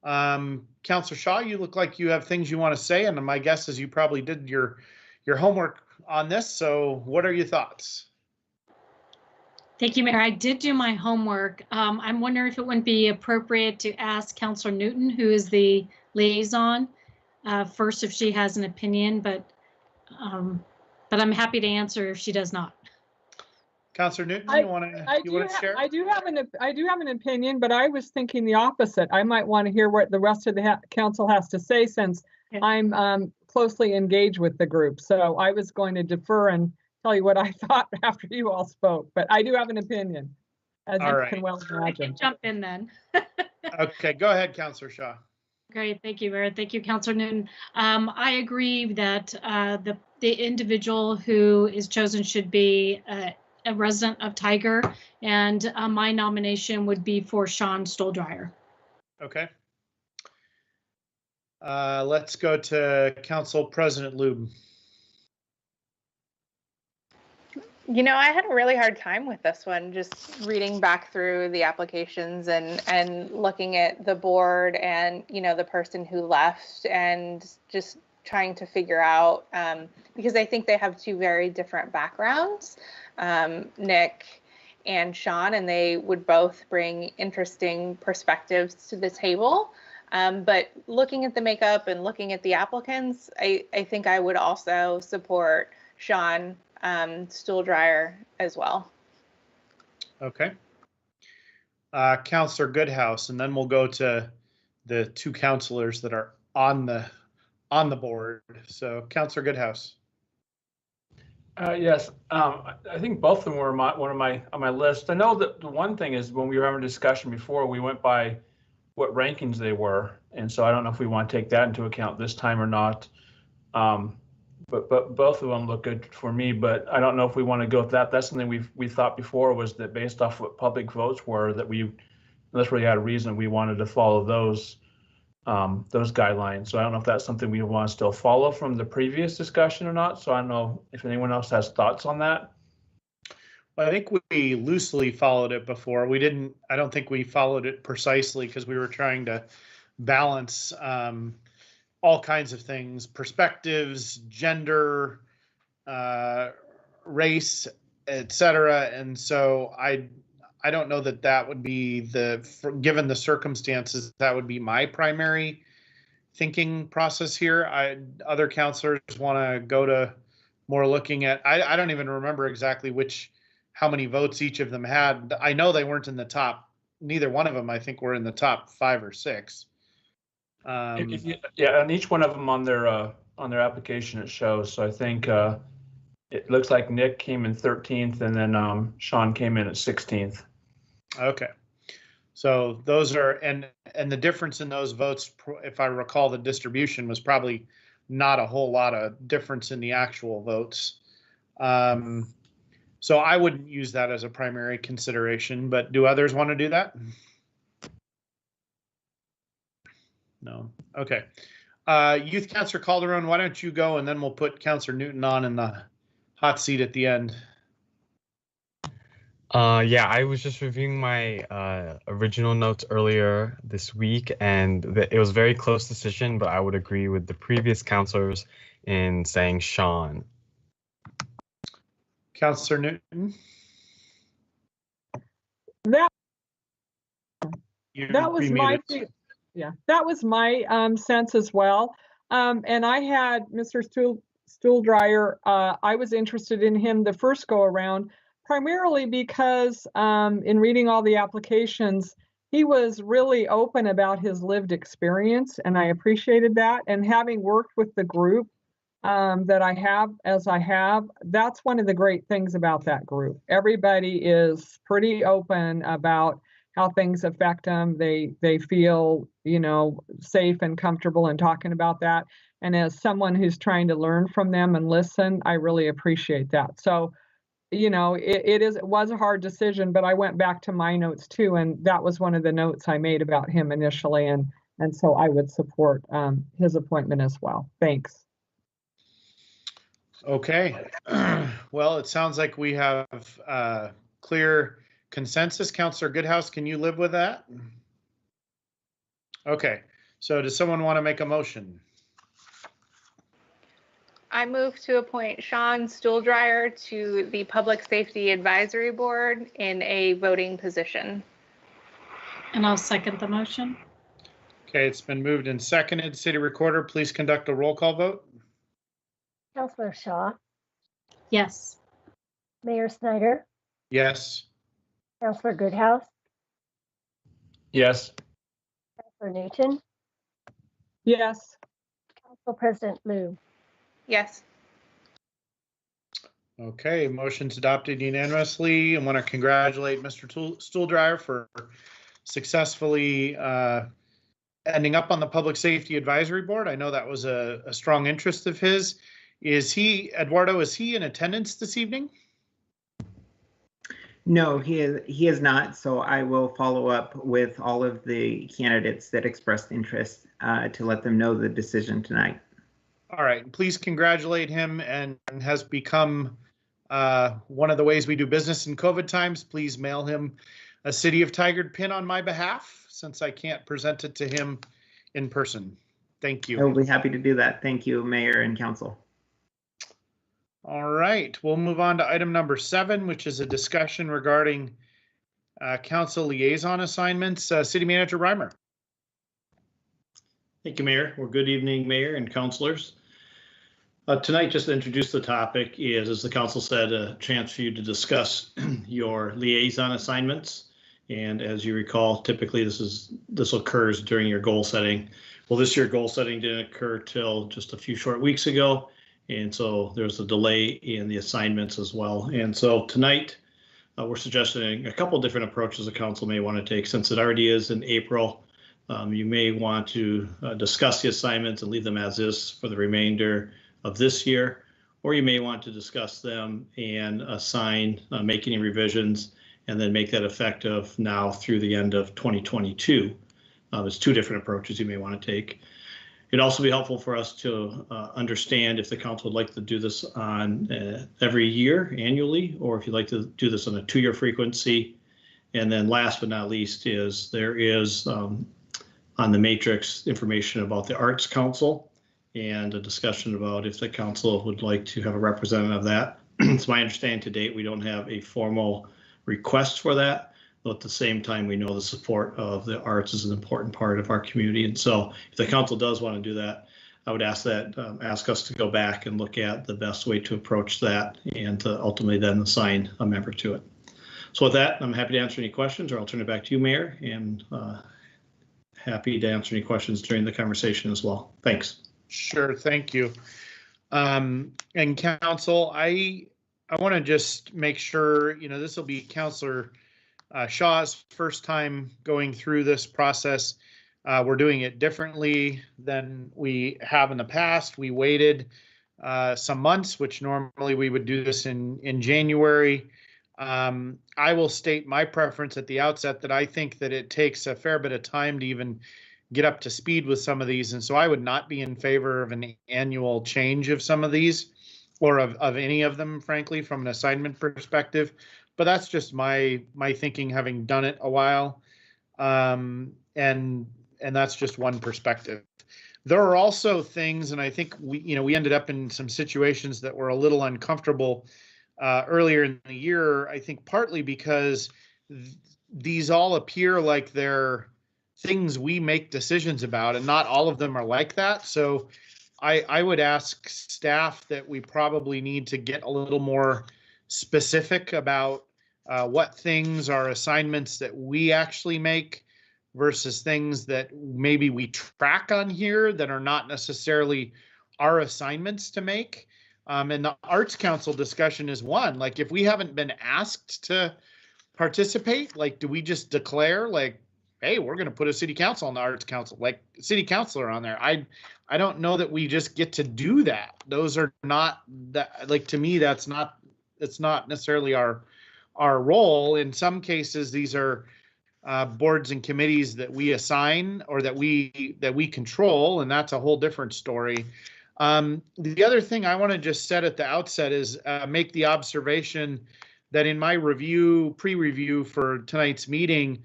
Councillor Shaw, you look like you have things you want to say, and my guess is you probably did your homework on this. So what are your thoughts? Thank you, Mayor. I did do my homework. I'm wondering if it wouldn't be appropriate to ask Councillor Newton, who is the liaison, first if she has an opinion, but I'm happy to answer if she does not. Councillor Newton, you want to share? I do have an opinion, but I was thinking the opposite. I might want to hear what the rest of the council has to say, since I'm closely engaged with the group. So I was going to defer and tell you what I thought after you all spoke, but I do have an opinion, as you can well imagine. I can jump in then. Okay, go ahead, Councillor Shaw. Great, thank you, Mayor. Thank you, Councilor Newton. I agree that the individual who is chosen should be a resident of Tiger, and my nomination would be for Sean Stoldryer. Okay. Let's go to Council President Lube. You know, I had a really hard time with this one, just reading back through the applications and looking at the board and, you know, the person who left and just trying to figure out, because I think they have two very different backgrounds, Nick and Sean, and they would both bring interesting perspectives to the table. But looking at the makeup and looking at the applicants, I think I would also support Sean Stoldryer as well. Okay. Councilor Goodhouse, and then we'll go to the two councilors that are on the board. So Councilor Goodhouse. Yes, I think both of them were on my list. I know that the one thing is when we were having a discussion before, we went by what rankings they were, and so I don't know if we want to take that into account this time or not. But both of them look good for me, but I don't know if we want to go with that. That's something we thought before, was that based off what public votes were, that we, unless we had a reason, we wanted to follow those guidelines. So I don't know if that's something we want to still follow from the previous discussion or not. So I don't know if anyone else has thoughts on that. Well, I think we loosely followed it before. I don't think we followed it precisely because we were trying to balance all kinds of things, perspectives, gender, race, etc. And so I don't know that would be given the circumstances, that would be my primary thinking process here. Other councilors want to go to more looking at, I don't even remember exactly how many votes each of them had. I know they weren't in the top, neither one of them I think were in the top 5 or 6. Yeah, and each one of them on their application it shows. So I think it looks like Nick came in 13th, and then Sean came in at 16th. Okay, so those are and the difference in those votes, if I recall, the distribution was probably not a whole lot of difference in the actual votes. So I wouldn't use that as a primary consideration. But do others want to do that? No. Okay. Youth Councilor Calderon, why don't you go, and then we'll put Councilor Newton on in the hot seat at the end. Yeah, I was just reviewing my original notes earlier this week, and it was a very close decision, but I would agree with the previous councilors in saying Sean. Councilor Newton? That was my that was my sense as well. And I had Mr. Stoldryer. I was interested in him the first go around, primarily because in reading all the applications, he was really open about his lived experience, and I appreciated that. And having worked with the group that I have, that's one of the great things about that group. Everybody is pretty open about how things affect them. They feel, safe and comfortable in talking about that. And as someone who's trying to learn from them and listen, I really appreciate that. So, it was a hard decision, but I went back to my notes too, and that was one of the notes I made about him initially, and so I would support his appointment as well. Thanks. Okay. Well, it sounds like we have clear consensus. Councilor Goodhouse, can you live with that? Okay. So does someone want to make a motion? I move to appoint Sean Stoldryer to the Public Safety Advisory Board in a voting position. And I'll second the motion. Okay, it's been moved and seconded. City Recorder, please conduct a roll call vote. Councilor Shaw, Yes. Mayor Snyder, Yes. Councilor Goodhouse, Yes. Councilor Newton, Yes. Council President Liu. Yes. Okay, motion's adopted unanimously. I want to congratulate Mr. Stoldryer for successfully ending up on the Public Safety Advisory Board. I know that was a strong interest of his. Eduardo, is he in attendance this evening? No, he is not. So I will follow up with all of the candidates that expressed interest to let them know the decision tonight. All right, please congratulate him, and has become one of the ways we do business in COVID times. Please mail him a City of Tigard pin on my behalf, since I can't present it to him in person. Thank you. I will be happy to do that. Thank you, Mayor and Council. All right, we'll move on to item number 7, which is a discussion regarding council liaison assignments. City Manager Reimer. Thank you, Mayor. Well, good evening, Mayor and councilors. Tonight, just to introduce the topic is, as the council said, a chance for you to discuss your liaison assignments. And as you recall, typically this occurs during your goal setting. Well, this year goal setting didn't occur till just a few short weeks ago. And so there's a delay in the assignments as well. And so tonight we're suggesting a couple different approaches the council may want to take. Since it already is in April, you may want to discuss the assignments and leave them as is for the remainder of this year, or you may want to discuss them and assign, make any revisions, and then make that effective now through the end of 2022. There's 2 different approaches you may want to take. It'd also be helpful for us to understand if the council would like to do this on every year annually, or if you'd like to do this on a 2-year frequency. And then last but not least is there is on the matrix information about the Arts Council and a discussion about if the council would like to have a representative of that. It's my understanding to date we don't have a formal request for that. But at the same time, we know the support of the arts is an important part of our community. And so if the council does want to do that, I would ask us to go back and look at the best way to approach that and to ultimately then assign a member to it. So with that, I'm happy to answer any questions, or I'll turn it back to you, Mayor, and happy to answer any questions during the conversation as well. Thanks. Sure, thank you. And council, I want to just make sure, this will be Councilor Shaw's first time going through this process. We're doing it differently than we have in the past. We waited some months, which normally we would do this in January. I will state my preference at the outset that I think that it takes a fair bit of time to even get up to speed with some of these. And so I would not be in favor of an annual change of some of these, or of any of them, frankly, from an assignment perspective. But that's just my thinking, having done it a while, and that's just one perspective. There are also things, and I think we ended up in some situations that were a little uncomfortable earlier in the year. I think partly because these all appear like they're things we make decisions about, and not all of them are like that. So I would ask staff that we probably need to get a little more specific about what things are assignments that we actually make versus things that maybe we track on here that are not necessarily our assignments to make. And the Arts Council discussion is one. Like, if we haven't been asked to participate, like, do we just declare, like, hey, we're going to put a city council on the Arts Council, like city councilor on there? I don't know that we just get to do that. Those are not that, like, to me, it's not necessarily our role. In some cases, these are boards and committees that we assign or that we control, and that's a whole different story. The other thing I want to just set at the outset is make the observation that in my pre-review for tonight's meeting,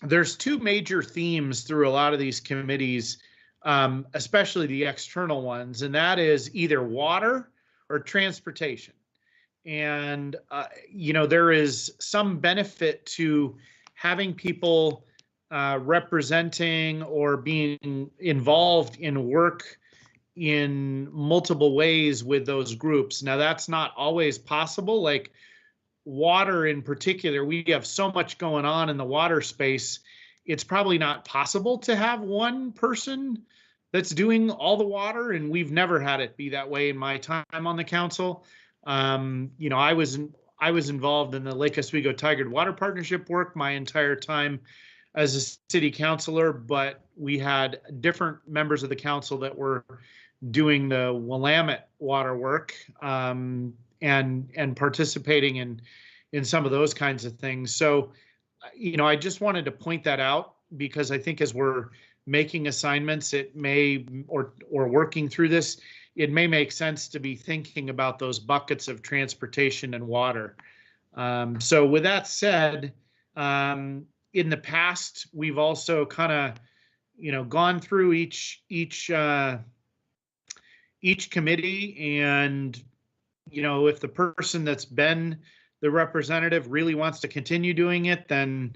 there's 2 major themes through a lot of these committees, especially the external ones, and that is either water or transportation. And, there is some benefit to having people representing or being involved in work in multiple ways with those groups. Now, that's not always possible. Like water in particular, we have so much going on in the water space. It's probably not possible to have one person that's doing all the water, and we've never had it be that way in my time on the council. I was involved in the Lake Oswego Tigard Water Partnership work my entire time as a city councilor, but we had different members of the council that were doing the Willamette water work, and participating in some of those kinds of things. So, I just wanted to point that out, because I think as we're making assignments, it may, or working through this, it may make sense to be thinking about those buckets of transportation and water. So with that said, in the past, we've also kind of, gone through each committee, and, if the person that's been the representative really wants to continue doing it, then,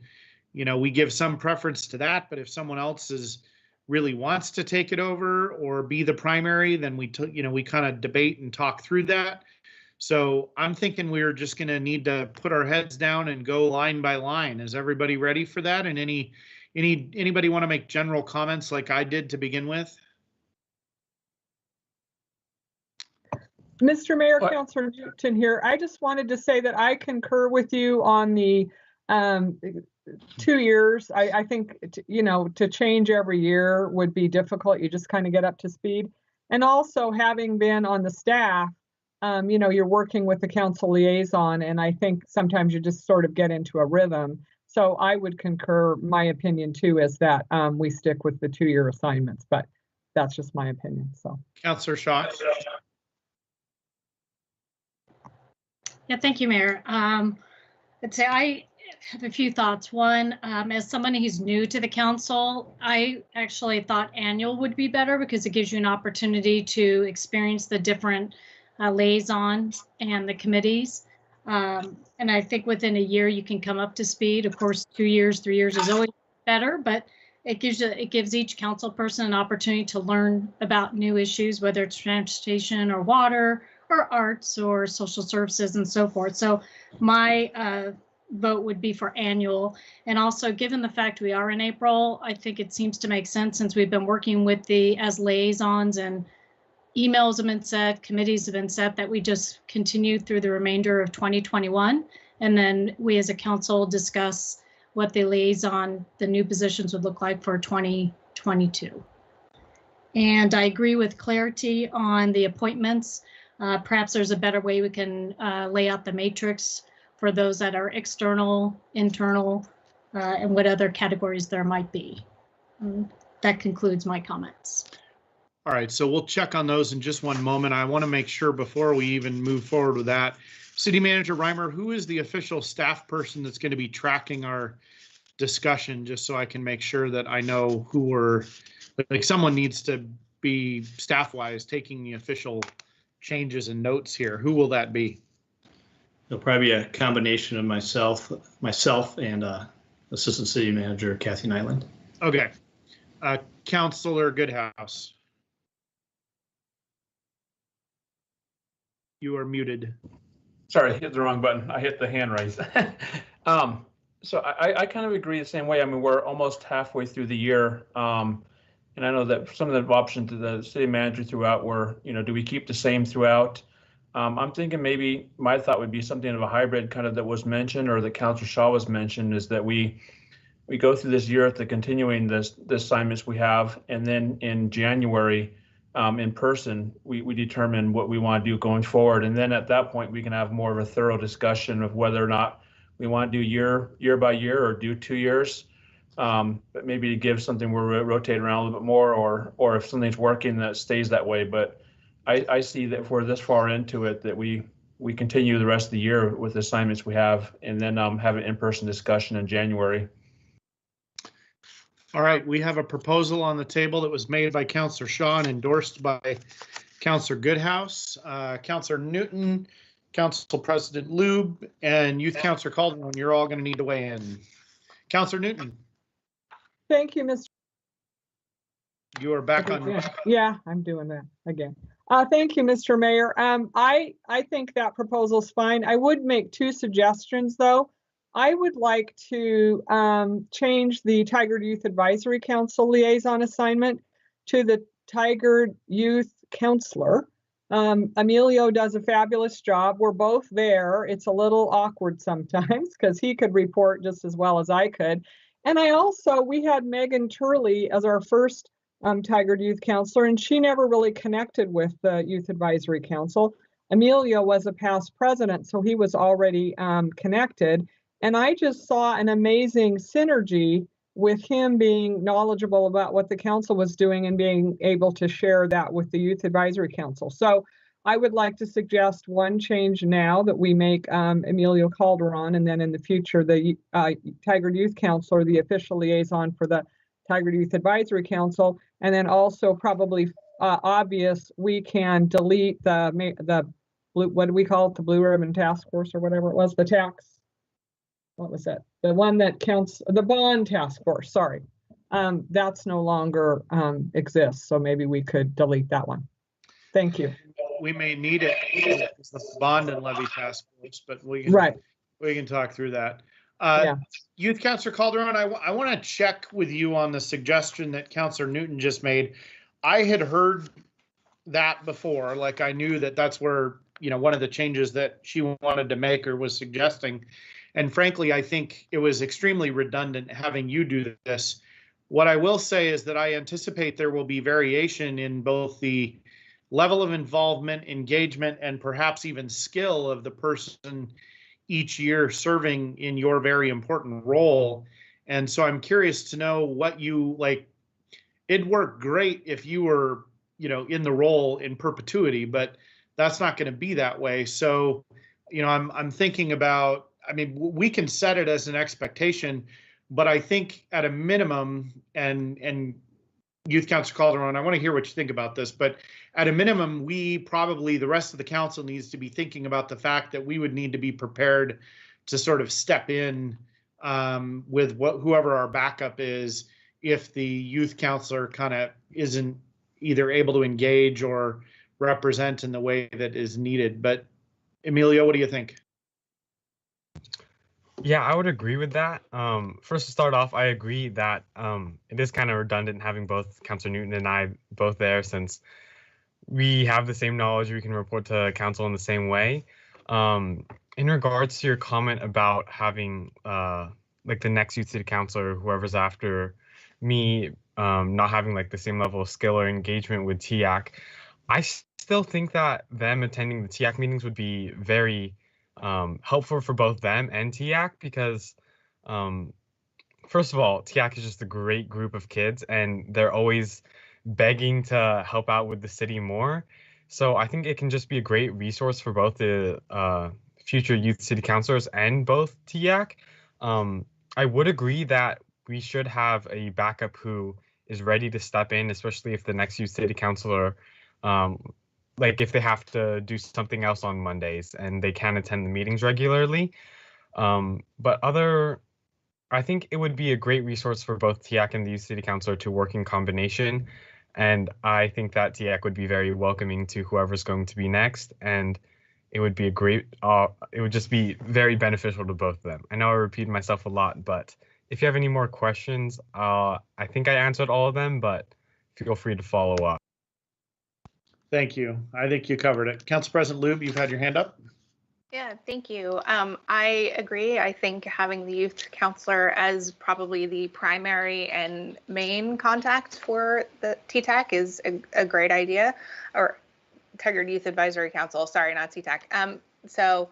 we give some preference to that. But if someone else really wants to take it over or be the primary, then we kind of debate and talk through that. So I'm thinking we're just going to need to put our heads down and go line by line. Is everybody ready for that? And anybody want to make general comments like I did to begin with? Mr. Mayor, Councilor Newton here. I just wanted to say that I concur with you on the 2 years. I think, to change every year would be difficult. You just kind of get up to speed. And also, having been on the staff, you're working with the council liaison, and I think sometimes you just sort of get into a rhythm. So I would concur. My opinion too is that we stick with the 2-year assignments, but that's just my opinion. So, Councilor Shaw. Yeah, thank you, Mayor. I'd say I have a few thoughts. One, as somebody who's new to the council, I actually thought annual would be better, because it gives you an opportunity to experience the different liaisons and the committees. And I think within a year you can come up to speed. Of course, 2 years, 3 years is always better, but it gives each council person an opportunity to learn about new issues, whether it's transportation or water or arts or social services and so forth. So my vote would be for annual. And also, given the fact we are in April, I think it seems to make sense, since we've been working with as liaisons and emails have been set, committees have been set, that we just continue through the remainder of 2021. And then we as a council discuss what the new positions would look like for 2022. And I agree with clarity on the appointments. Perhaps there's a better way we can lay out the matrix for those that are external, internal, and what other categories there might be. That concludes my comments. All right, so we'll check on those in just one moment. I want to make sure before we even move forward with that, City Manager Reimer, who is the official staff person that's going to be tracking our discussion, just so I can make sure that I know who someone needs to be staff-wise taking the official changes and notes here. Who will that be? It'll probably be a combination of myself and Assistant City Manager Kathy Nyland. Okay. Councilor Goodhouse. You are muted. Sorry, I hit the wrong button. I hit the hand raise. So I kind of agree the same way. I mean, we're almost halfway through the year. And I know that some of the options to the city manager throughout were, do we keep the same throughout? I'm thinking maybe my thought would be something of a hybrid kind of that was mentioned, or that Councilor Shaw was mentioned, is that we go through this year at the continuing the assignments we have, and then in January, in person, we determine what we want to do going forward. And then at that point, we can have more of a thorough discussion of whether or not we want to do year by year or do 2 years. But maybe to give something we're rotating around a little bit more, or if something's working, that stays that way. But I see that if we're this far into it, that we continue the rest of the year with the assignments we have, and then have an in-person discussion in January. All right, we have a proposal on the table that was made by Councilor Shaw and endorsed by Councilor Goodhouse, Councilor Newton, Council President Lube, and Youth Councilor Calderon. You're all going to need to weigh in. Councilor Newton. Thank you, Mr. You are back on. Yeah, I'm doing that again. Thank you, Mr. Mayor. I think that proposal's fine. I would make 2 suggestions, though. I would like to change the Tigard Youth Advisory Council liaison assignment to the Tigard Youth Counselor. Emilio does a fabulous job. We're both there. It's a little awkward sometimes because he could report just as well as I could. And we had Megan Turley as our first Tigard Youth Counselor, and she never really connected with the Youth Advisory Council. Emilio was a past president, so he was already connected. And I just saw an amazing synergy with him being knowledgeable about what the council was doing and being able to share that with the Youth Advisory Council. So I would like to suggest one change now, that we make Emilio Calderon, and then in the future, the Tigard Youth Counselor, the official liaison for the Tigard Youth Advisory Council. And then also probably obvious, we can delete the blue, what do we call it? The Blue Ribbon Task Force or whatever it was, the tax. What was it? The one that counts, the bond task force, sorry. That's no longer exists. So maybe we could delete that one. Thank you. We may need it as the bond and levy task force, but we can talk through that. Youth Councilor Calderon, I want to check with you on the suggestion that Councilor Newton just made. I had heard that before, like I knew that that's where, one of the changes that she wanted to make or was suggesting. And frankly, I think it was extremely redundant having you do this. What I will say is that I anticipate there will be variation in both the level of involvement, engagement, and perhaps even skill of the person each year serving in your very important role. And so I'm curious to know what you like. It'd work great if you were, in the role in perpetuity, but that's not going to be that way. So, I'm thinking about, we can set it as an expectation, but I think at a minimum, and Youth Councilor Calderon, I want to hear what you think about this, but at a minimum, the rest of the council needs to be thinking about the fact that we would need to be prepared to sort of step in with whoever our backup is if the youth counselor kind of isn't either able to engage or represent in the way that is needed. But Emilio, what do you think? Yeah, I would agree with that. First, to start off, I agree that it is kind of redundant having both Councilor Newton and I both there, since we have the same knowledge. We can report to council in the same way. In regards to your comment about having like the next youth city councilor, whoever's after me, not having like the same level of skill or engagement with TIAC, I still think that them attending the TIAC meetings would be very helpful for both them and TIAC, because first of all, TIAC is just a great group of kids and they're always begging to help out with the city more. So I think it can just be a great resource for both the future youth city councilors and both TIAC. I would agree that we should have a backup who is ready to step in, especially if the next youth city councilor, like if they have to do something else on Mondays and they can't attend the meetings regularly. But I think it would be a great resource for both TIAC and the youth city councilor to work in combination. And I think that TIAC would be very welcoming to whoever's going to be next. And it would be it would just be very beneficial to both of them. I know I repeat myself a lot, but if you have any more questions, I think I answered all of them, but feel free to follow up. Thank you. I think you covered it. Council President Lube, you've had your hand up. Yeah, thank you. I agree. I think having the youth counselor as probably the primary and main contact for the TTAC is a great idea, or Tigard Youth Advisory Council. Sorry, not TTAC. So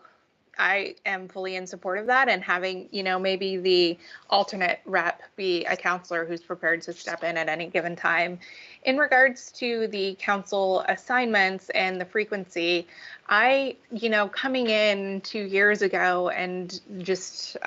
I am fully in support of that, and having, maybe the alternate rep be a counselor who's prepared to step in at any given time. In regards to the council assignments and the frequency, coming in 2 years ago and just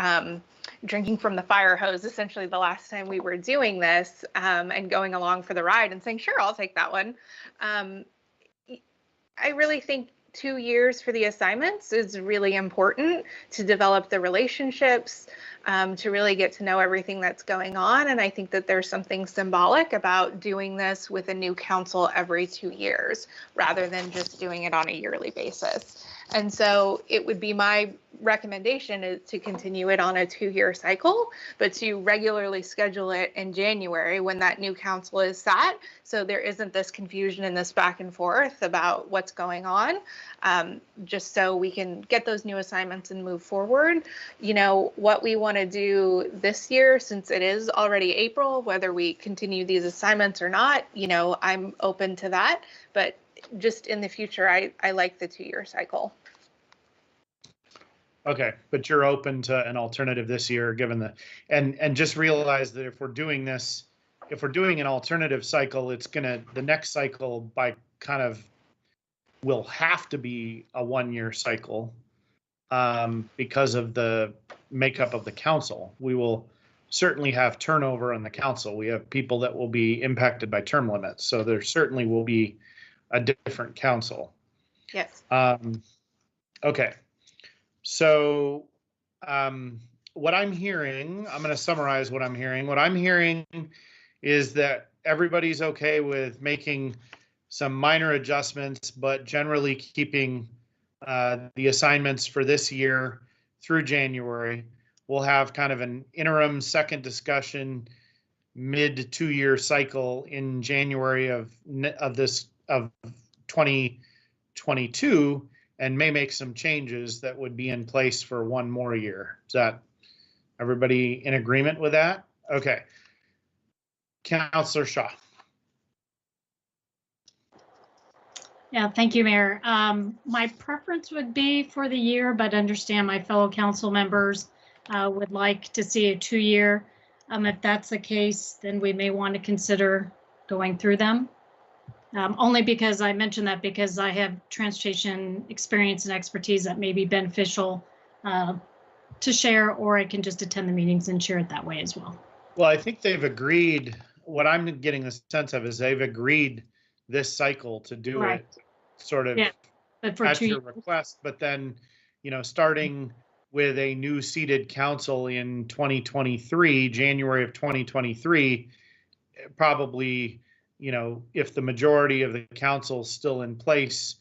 drinking from the fire hose, essentially the last time we were doing this, and going along for the ride and saying, sure, I'll take that one. I really think 2 years for the assignments is really important to develop the relationships, to really get to know everything that's going on. And I think that there's something symbolic about doing this with a new council every 2 years, rather than just doing it on a yearly basis. And so it would be my recommendation is to continue it on a 2-year cycle, but to regularly schedule it in January when that new council is sat. So there isn't this confusion and this back and forth about what's going on, just so we can get those new assignments and move forward. You know, what we want to do this year, since it is already April, whether we continue these assignments or not, you know, I'm open to that. But just in the future, I like the 2-year cycle. Okay, but you're open to an alternative this year, given the, and just realize that if we're doing this, if we're doing an alternative cycle, it's gonna, the next cycle by kind of will have to be a 1-year cycle because of the makeup of the council. We will certainly have turnover on the council. We have people that will be impacted by term limits, so there certainly will be a different council. Yes. Okay. So what I'm hearing, I'm going to summarize what I'm hearing. What I'm hearing is that everybody's okay with making some minor adjustments, but generally keeping the assignments for this year through January. We'll have kind of an interim second discussion mid 2-year cycle in January of 2022, and may make some changes that would be in place for 1 more year. Is that everybody in agreement with that? Okay. Councillor Shaw. Yeah, thank you, Mayor. My preference would be for the year, but understand my fellow council members would like to see a 2-year. If that's the case, then we may want to consider going through them. Only because I mentioned that because I have transportation experience and expertise that may be beneficial to share, or I can just attend the meetings and share it that way as well. Well, I think they've agreed, what I'm getting the sense of is they've agreed this cycle to do it sort of at your request, but then, you know, starting with a new seated council in 2023, January of 2023, probably, you know, if the majority of the council is still in place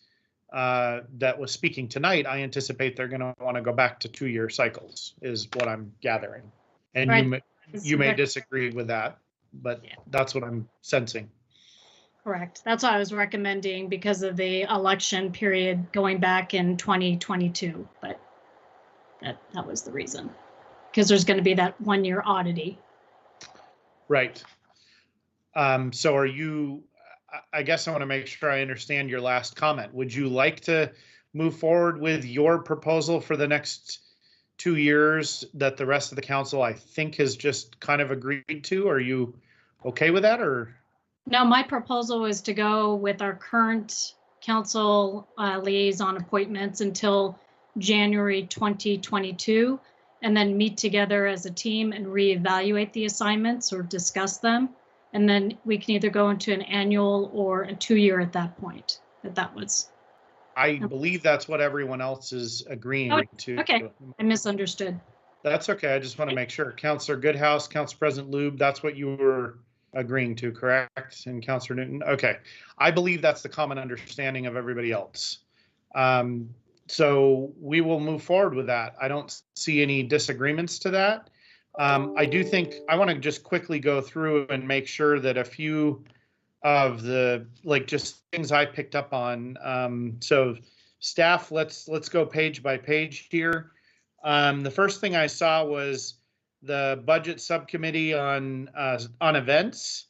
that was speaking tonight, I anticipate they're going to want to go back to 2-year cycles, is what I'm gathering. And you may disagree with that, but that's what I'm sensing. Correct. That's what I was recommending because of the election period going back in 2022, but that was the reason. Because there's going to be that 1-year oddity. Right. So are you, I guess I want to make sure I understand your last comment. Would you like to move forward with your proposal for the next 2 years that the rest of the council, I think, has just kind of agreed to? Are you okay with that, or? No, my proposal is to go with our current council liaison appointments until January 2022, and then meet together as a team and reevaluate the assignments or discuss them. And then we can either go into an annual or a 2-year at that point. That was. I believe that's what everyone else is agreeing to. Okay, I misunderstood. That's okay. I just want to make sure. Councillor Goodhouse, Council President Lube, that's what you were agreeing to, correct? And Councillor Newton. Okay. I believe that's the common understanding of everybody else. So we will move forward with that. I don't see any disagreements to that. I do think I want to just quickly go through and make sure that a few of the, like, just things I picked up on. So staff, let's go page by page here. The first thing I saw was the budget subcommittee on events.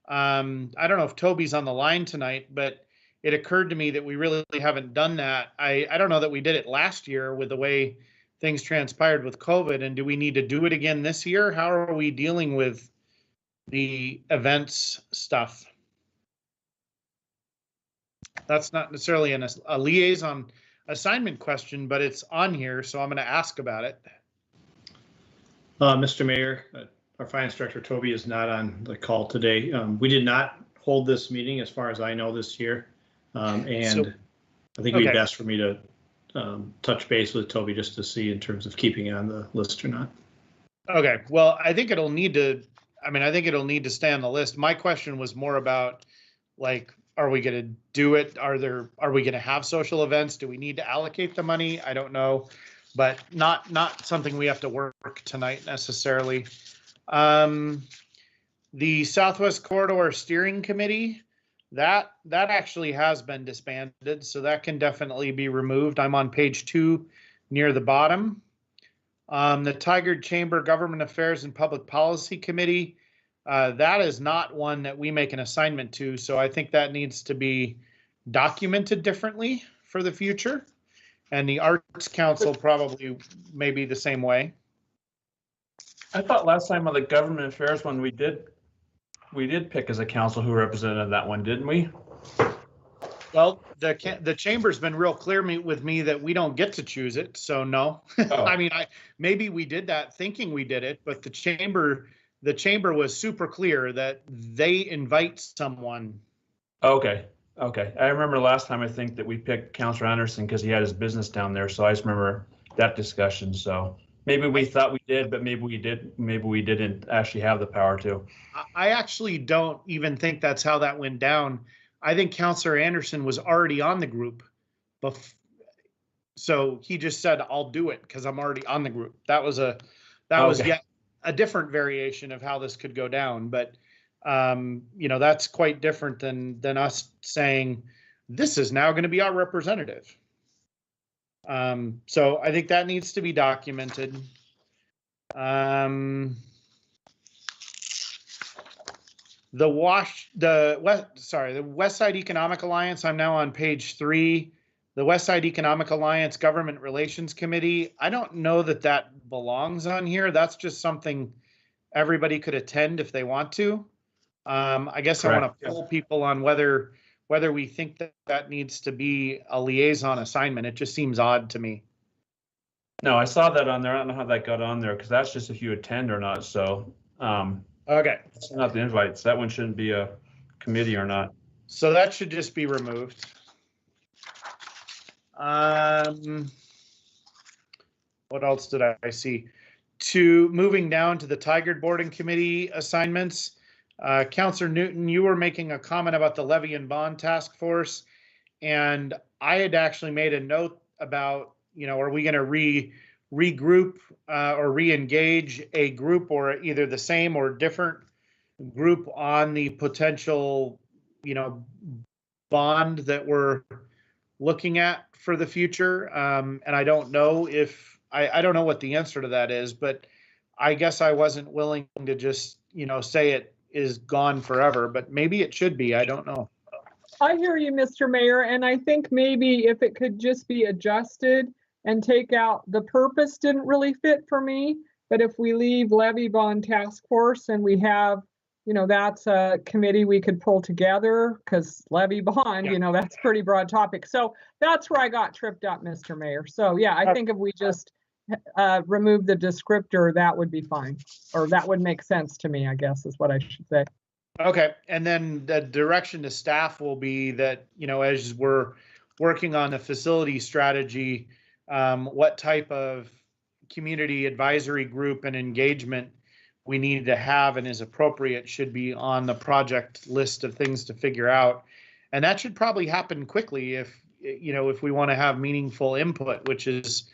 I don't know if Toby's on the line tonight, but it occurred to me that we really haven't done that. I don't know that we did it last year with the way things transpired with COVID, and do we need to do it again this year? How are we dealing with the events stuff? That's not necessarily a liaison assignment question, but it's on here, so I'm going to ask about it. Mr. Mayor, our finance director Toby is not on the call today. We did not hold this meeting as far as I know this year, and I think it'd be best for me to touch base with Toby just to see in terms of keeping on the list or not. Okay, well, I think it'll need to, I think it'll need to stay on the list. My question was more about, like, are we going to do it? Are we going to have social events? Do we need to allocate the money? I don't know. but not something we have to work tonight necessarily. The Southwest Corridor Steering Committee, that actually has been disbanded, so that can definitely be removed. I'm on page 2 near the bottom. The Tigard Chamber Government Affairs and Public Policy Committee, that is not one that we make an assignment to, so I think that needs to be documented differently for the future. And the Arts Council probably may be the same way. I thought last time on the government affairs one, we did pick as a council who represented that one, didn't we? Well, the chamber's been real clear with me that we don't get to choose it, so no. Oh. I mean, maybe we did that thinking we did it, but the chamber was super clear that they invite someone. Okay. I remember last time I think that we picked Councilor Anderson because he had his business down there, so I just remember that discussion. So maybe we thought we did, but maybe we didn't actually have the power to. I actually don't even think that's how that went down. I think Councilor Anderson was already on the group, so he just said, "I'll do it because I'm already on the group." That was yet a different variation of how this could go down, but that's quite different than us saying this is now going to be our representative. So I think that needs to be documented. The West Side Economic Alliance, I'm now on page 3. The West Side Economic Alliance Government Relations Committee, I don't know that belongs on here. That's just something everybody could attend if they want to. I guess correct. I want to poll people on whether we think that needs to be a liaison assignment. It just seems odd to me. No, I saw that on there. I don't know how that got on there because that's just if you attend or not. So okay, it's not the invites. That one shouldn't be a committee or not. So that should just be removed. What else did I see? Moving down to the Tigard Boarding Committee assignments. Councilor Newton, you were making a comment about the Levy and Bond Task Force, and I had actually made a note about, are we going to regroup or re-engage a group or either the same or different group on the potential, bond that we're looking at for the future. And I don't know I don't know what the answer to that is, but I guess I wasn't willing to just, say it is gone forever, but maybe it should be. I don't know. I hear you, Mr. Mayor, and I think maybe if it could just be adjusted and take out the purpose didn't really fit for me, but if we leave Levy Bond Task Force and we have, that's a committee we could pull together because Levy Bond, yeah. That's a pretty broad topic. So that's where I got tripped up, Mr. Mayor. So yeah, I think if we just remove the descriptor, that would be fine, or that would make sense to me, I guess is what I should say. Okay, and then the direction to staff will be that, as we're working on the facility strategy, what type of community advisory group and engagement we need to have and is appropriate should be on the project list of things to figure out. And that should probably happen quickly if we want to have meaningful input, which is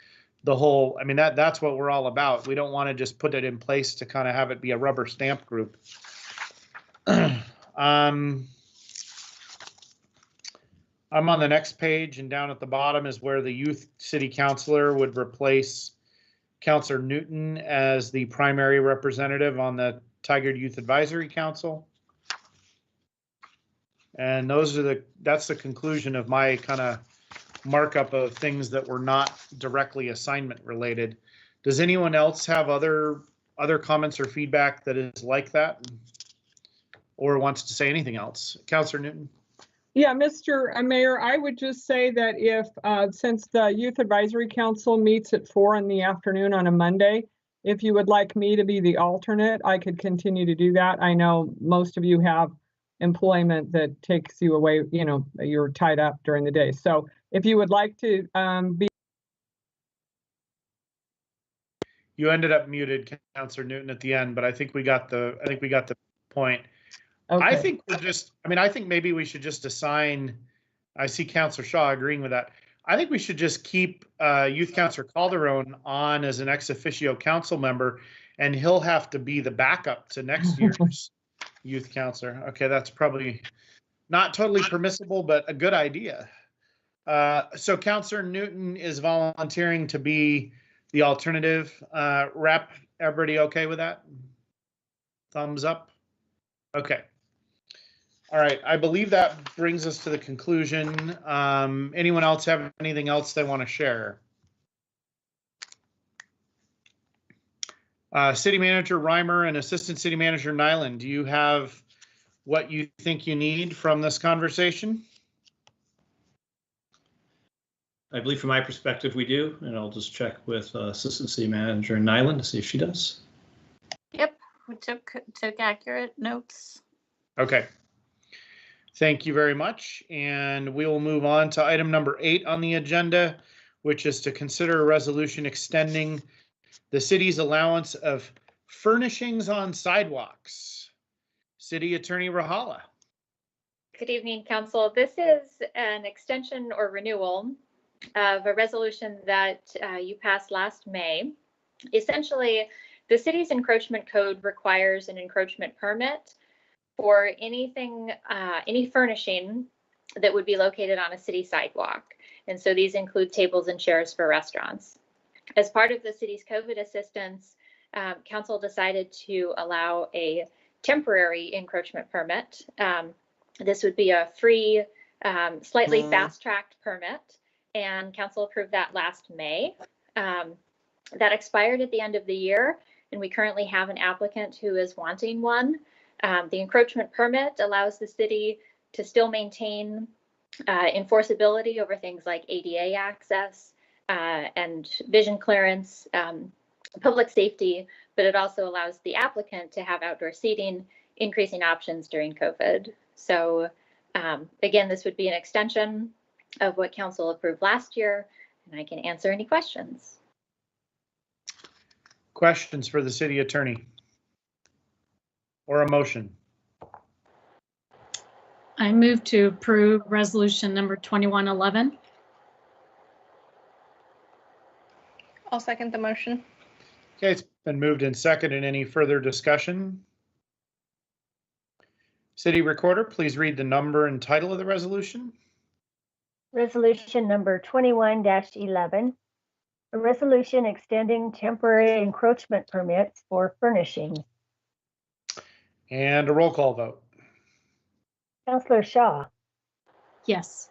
the whole, that's what we're all about. We don't want to just put it in place to kind of have it be a rubber stamp group. I'm on the next page, and down at the bottom is where the youth city councilor would replace Councilor Newton as the primary representative on the Tigard Youth Advisory Council. And that's the conclusion of my kind of markup of things that were not directly assignment related. Does anyone else have other comments or feedback that is like that or wants to say anything else? Councilor Newton. Yeah, Mr. Mayor, I would just say that if, since the Youth Advisory Council meets at 4 in the afternoon on a Monday, if you would like me to be the alternate, I could continue to do that. I know most of you have employment that takes you away, you're tied up during the day. So if you would like to be. You ended up muted, Councilor Newton, at the end, but I think we got the point. Okay. I think I think maybe we should just assign, I see Councilor Shaw agreeing with that. I think we should just keep Youth Councilor Calderon on as an ex officio council member, and he'll have to be the backup to next year's youth councilor. Okay, that's probably not totally permissible, but a good idea. So Councilor Newton is volunteering to be the alternative rep. Everybody okay with that? Thumbs up. Okay. All right, I believe that brings us to the conclusion. Anyone else have anything else they want to share? City Manager Reimer and Assistant City Manager Nyland, do you have what you think you need from this conversation? I believe from my perspective we do, and I'll just check with Assistant City Manager Nyland to see if she does. Yep, we took accurate notes. Okay. Thank you very much. And we will move on to item number 8 on the agenda, which is to consider a resolution extending the city's allowance of furnishings on sidewalks. City Attorney Rahala. Good evening, Council. This is an extension or renewal of a resolution that you passed last May. Essentially, the city's encroachment code requires an encroachment permit for anything, any furnishing that would be located on a city sidewalk. And so these include tables and chairs for restaurants. As part of the city's COVID assistance, council decided to allow a temporary encroachment permit. This would be a free, slightly fast-tracked permit, and council approved that last May. That expired at the end of the year, and we currently have an applicant who is wanting one. The encroachment permit allows the city to still maintain enforceability over things like ADA access and vision clearance, public safety, but it also allows the applicant to have outdoor seating, increasing options during COVID. So again, this would be an extension of what council approved last year, and I can answer any questions. Questions for the city attorney? Or a motion? I move to approve resolution number 2111. I'll second the motion. Okay, it's been moved and seconded. Any further discussion? City Recorder, please read the number and title of the resolution. Resolution number 21-11. A resolution extending temporary encroachment permits for furnishings. And a roll call vote. Councilor Shaw, Yes.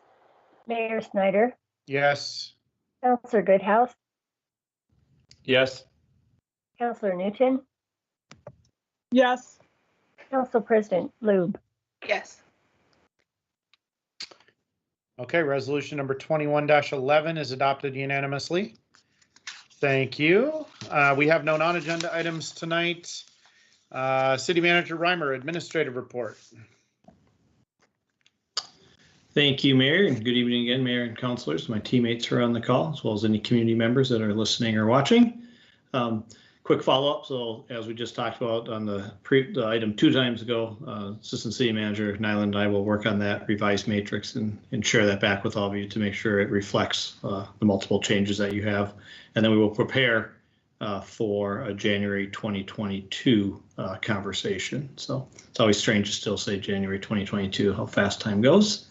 Mayor Snyder, Yes. Councilor Goodhouse, Yes. Councilor Newton, Yes. Council President Lube. Yes. Okay, resolution number 21-11 is adopted unanimously. Thank you. We have no non-agenda items tonight. City Manager Reimer, administrative report. Thank you, Mayor, and good evening again, Mayor and councilors, my teammates who are on the call, as well as any community members that are listening or watching. Quick follow-up. So as we just talked about on the item 2 times ago, Assistant City Manager Nyland and I will work on that revised matrix and share that back with all of you to make sure it reflects the multiple changes that you have. And then we will prepare for a January 2022 conversation. So it's always strange to still say January 2022, how fast time goes.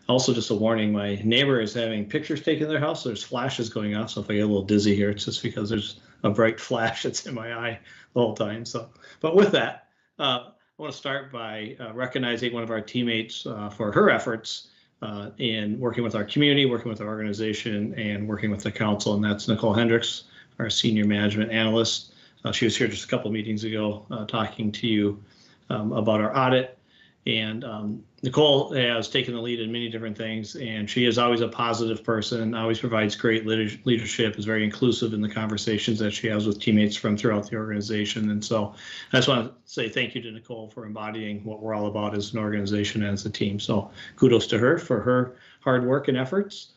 Also, just a warning, my neighbor is having pictures taken in their house. There's flashes going off, so if I get a little dizzy here, it's just because there's a bright flash that's in my eye the whole time. So, but with that, I want to start by recognizing one of our teammates for her efforts in working with our community, working with our organization, and working with the council, and that's Nicole Hendricks, our senior management analyst. She was here just a couple meetings ago talking to you about our audit. And Nicole has taken the lead in many different things, and she is always a positive person, always provides great leadership, is very inclusive in the conversations that she has with teammates from throughout the organization. And so I just want to say thank you to Nicole for embodying what we're all about as an organization and as a team. So kudos to her for her hard work and efforts.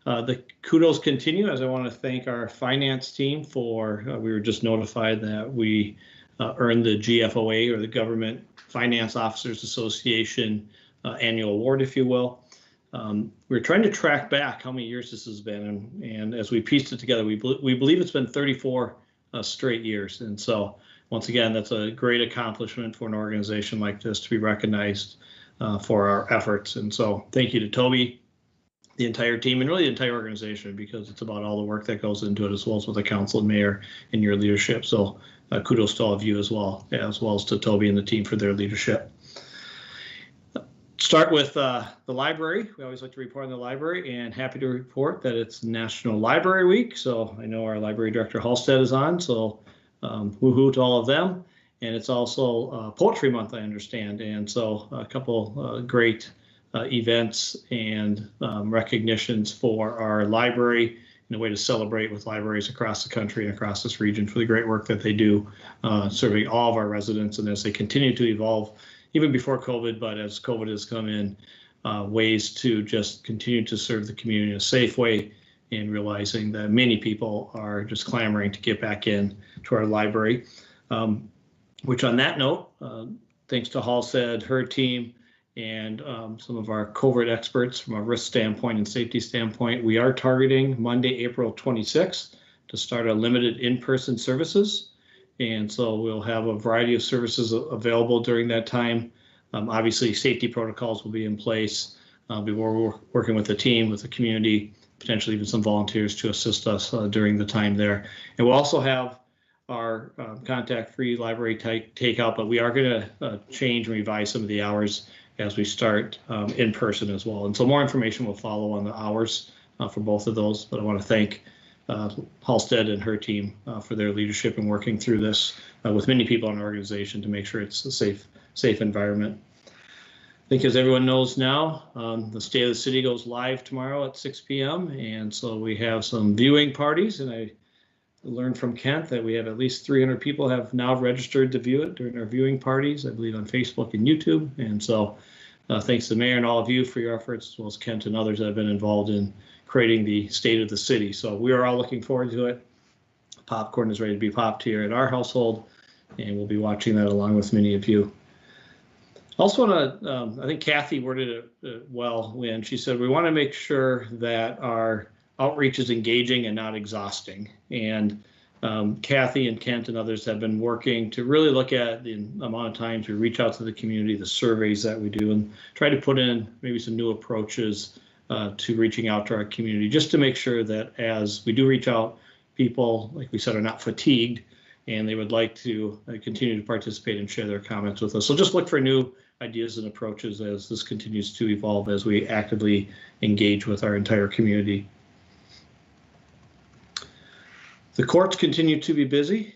The kudos continue, as I want to thank our finance team for, we were just notified that we earned the GFOA, or the Government Finance Officers Association annual award, if you will. we're trying to track back how many years this has been, and as we pieced it together, we believe it's been 34 straight years. And so, once again, that's a great accomplishment for an organization like this to be recognized for our efforts. And so, thank you to Toby, the entire team, and really the entire organization, because it's about all the work that goes into it, as well as with the council and mayor and your leadership. So, kudos to all of you as well as to Toby and the team for their leadership. Start with the library. We always like to report on the library, and happy to report that it's National Library Week. So I know our library director Halstead is on, so woohoo to all of them. And it's also Poetry Month, I understand. And so a couple great events and recognitions for our library in a way to celebrate with libraries across the country and across this region for the great work that they do serving all of our residents, and as they continue to evolve even before COVID, but as COVID has come in, ways to just continue to serve the community in a safe way, and realizing that many people are just clamoring to get back in to our library. Which on that note, thanks to Halstead, her team, and some of our COVID experts from a risk standpoint and safety standpoint, we are targeting Monday, April 26th to start a limited in-person services. And so we'll have a variety of services available during that time. Obviously, safety protocols will be in place. We're working with the team, with the community, potentially even some volunteers to assist us during the time there. And we'll also have our contact-free library takeout, but we are going to change and revise some of the hours as we start in person as well. And so more information will follow on the hours for both of those. But I want to thank Halstead and her team for their leadership in working through this with many people in our organization to make sure it's a safe environment. I think as everyone knows now, the State of the City goes live tomorrow at 6 p.m. And so we have some viewing parties, and I learned from Kent that we have at least 300 people have now registered to view it during our viewing parties, I believe on Facebook and YouTube. And so thanks to the mayor and all of you for your efforts, as well as Kent and others that have been involved in creating the State of the City. So we are all looking forward to it. Popcorn is ready to be popped here at our household, and we'll be watching that along with many of you. Also want to, I think Kathy worded it well when she said, we want to make sure that our outreach is engaging and not exhausting. And Kathy and Kent and others have been working to really look at the amount of times we reach out to the community, the surveys that we do, and try to put in maybe some new approaches to reaching out to our community, just to make sure that as we do reach out, people, like we said, are not fatigued and they would like to continue to participate and share their comments with us. So just look for new ideas and approaches as this continues to evolve, as we actively engage with our entire community. The courts continue to be busy.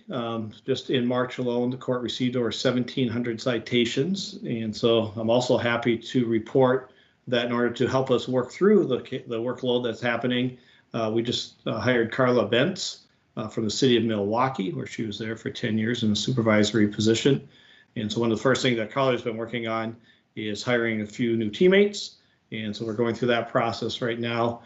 Just in March alone, the court received over 1,700 citations. And so I'm also happy to report that in order to help us work through the workload that's happening, we just hired Carla Bentz from the city of Milwaukee, where she was there for 10 years in a supervisory position. And so one of the first things that Carla has been working on is hiring a few new teammates. And so we're going through that process right now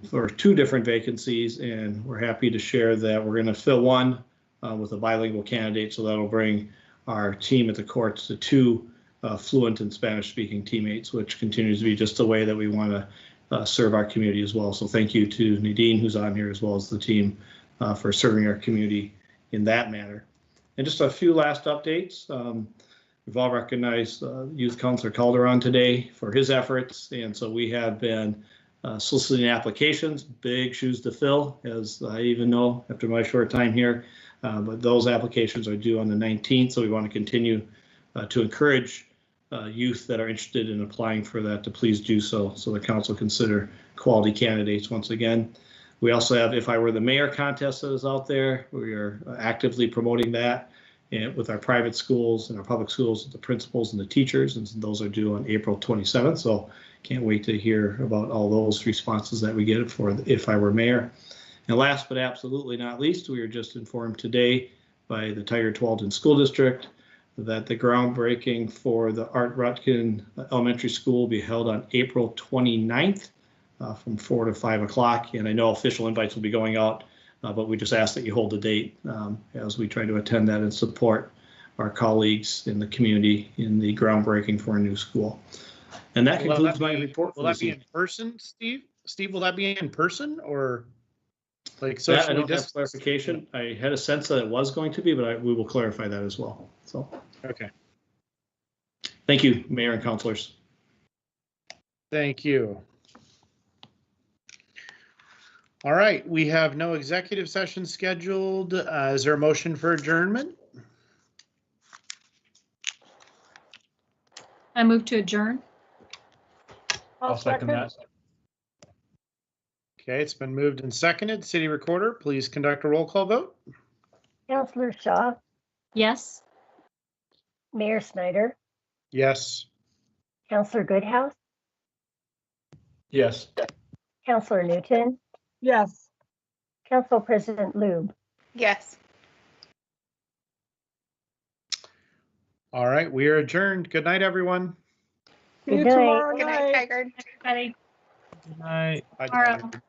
for 2 different vacancies. And we're happy to share that we're going to fill one with a bilingual candidate. So that'll bring our team at the courts to 2 fluent and Spanish-speaking teammates, which continues to be just the way that we want to serve our community as well. So thank you to Nadine, who's on here, as well as the team for serving our community in that manner. And just a few last updates. We've all recognized Youth Councilor Calderon today for his efforts, and so we have been soliciting applications, big shoes to fill, as I even know after my short time here, but those applications are due on the 19th, so we want to continue to encourage youth that are interested in applying for that to please do so, so the council consider quality candidates once again. We also have If I Were the Mayor contest that is out there. We are actively promoting that and with our private schools and our public schools, the principals and the teachers, and those are due on April 27th. So can't wait to hear about all those responses that we get for If I Were Mayor. And last but absolutely not least, we were just informed today by the Tigard-Tualatin School District that the groundbreaking for the Art Rutkin Elementary School will be held on April 29th. From 4 to 5 o'clock, and I know official invites will be going out, but we just ask that you hold the date as we try to attend that and support our colleagues in the community in the groundbreaking for a new school. And that Will that concludes my be- report. Will for that this be evening. in person, Steve? Steve, will that be in person or like That I socially don't have distanced? clarification. I had a sense that it was going to be, but we will clarify that as well. So, Okay, thank you, Mayor and councilors. thank you. All right, we have no executive session scheduled. Is there a motion for adjournment? I move to adjourn. I'll second that. Okay, it's been moved and seconded. City Recorder, please conduct a roll call vote. Counselor Shaw, Yes. Mayor Snyder, Yes. Counselor Goodhouse, Yes. Counselor Newton, Yes. Council President Lube. Yes. All right, we are adjourned. Good night, everyone. See you Good night. tomorrow Good night. night, Tigard. Everybody. Good night. Bye, Tomorrow. Tiger.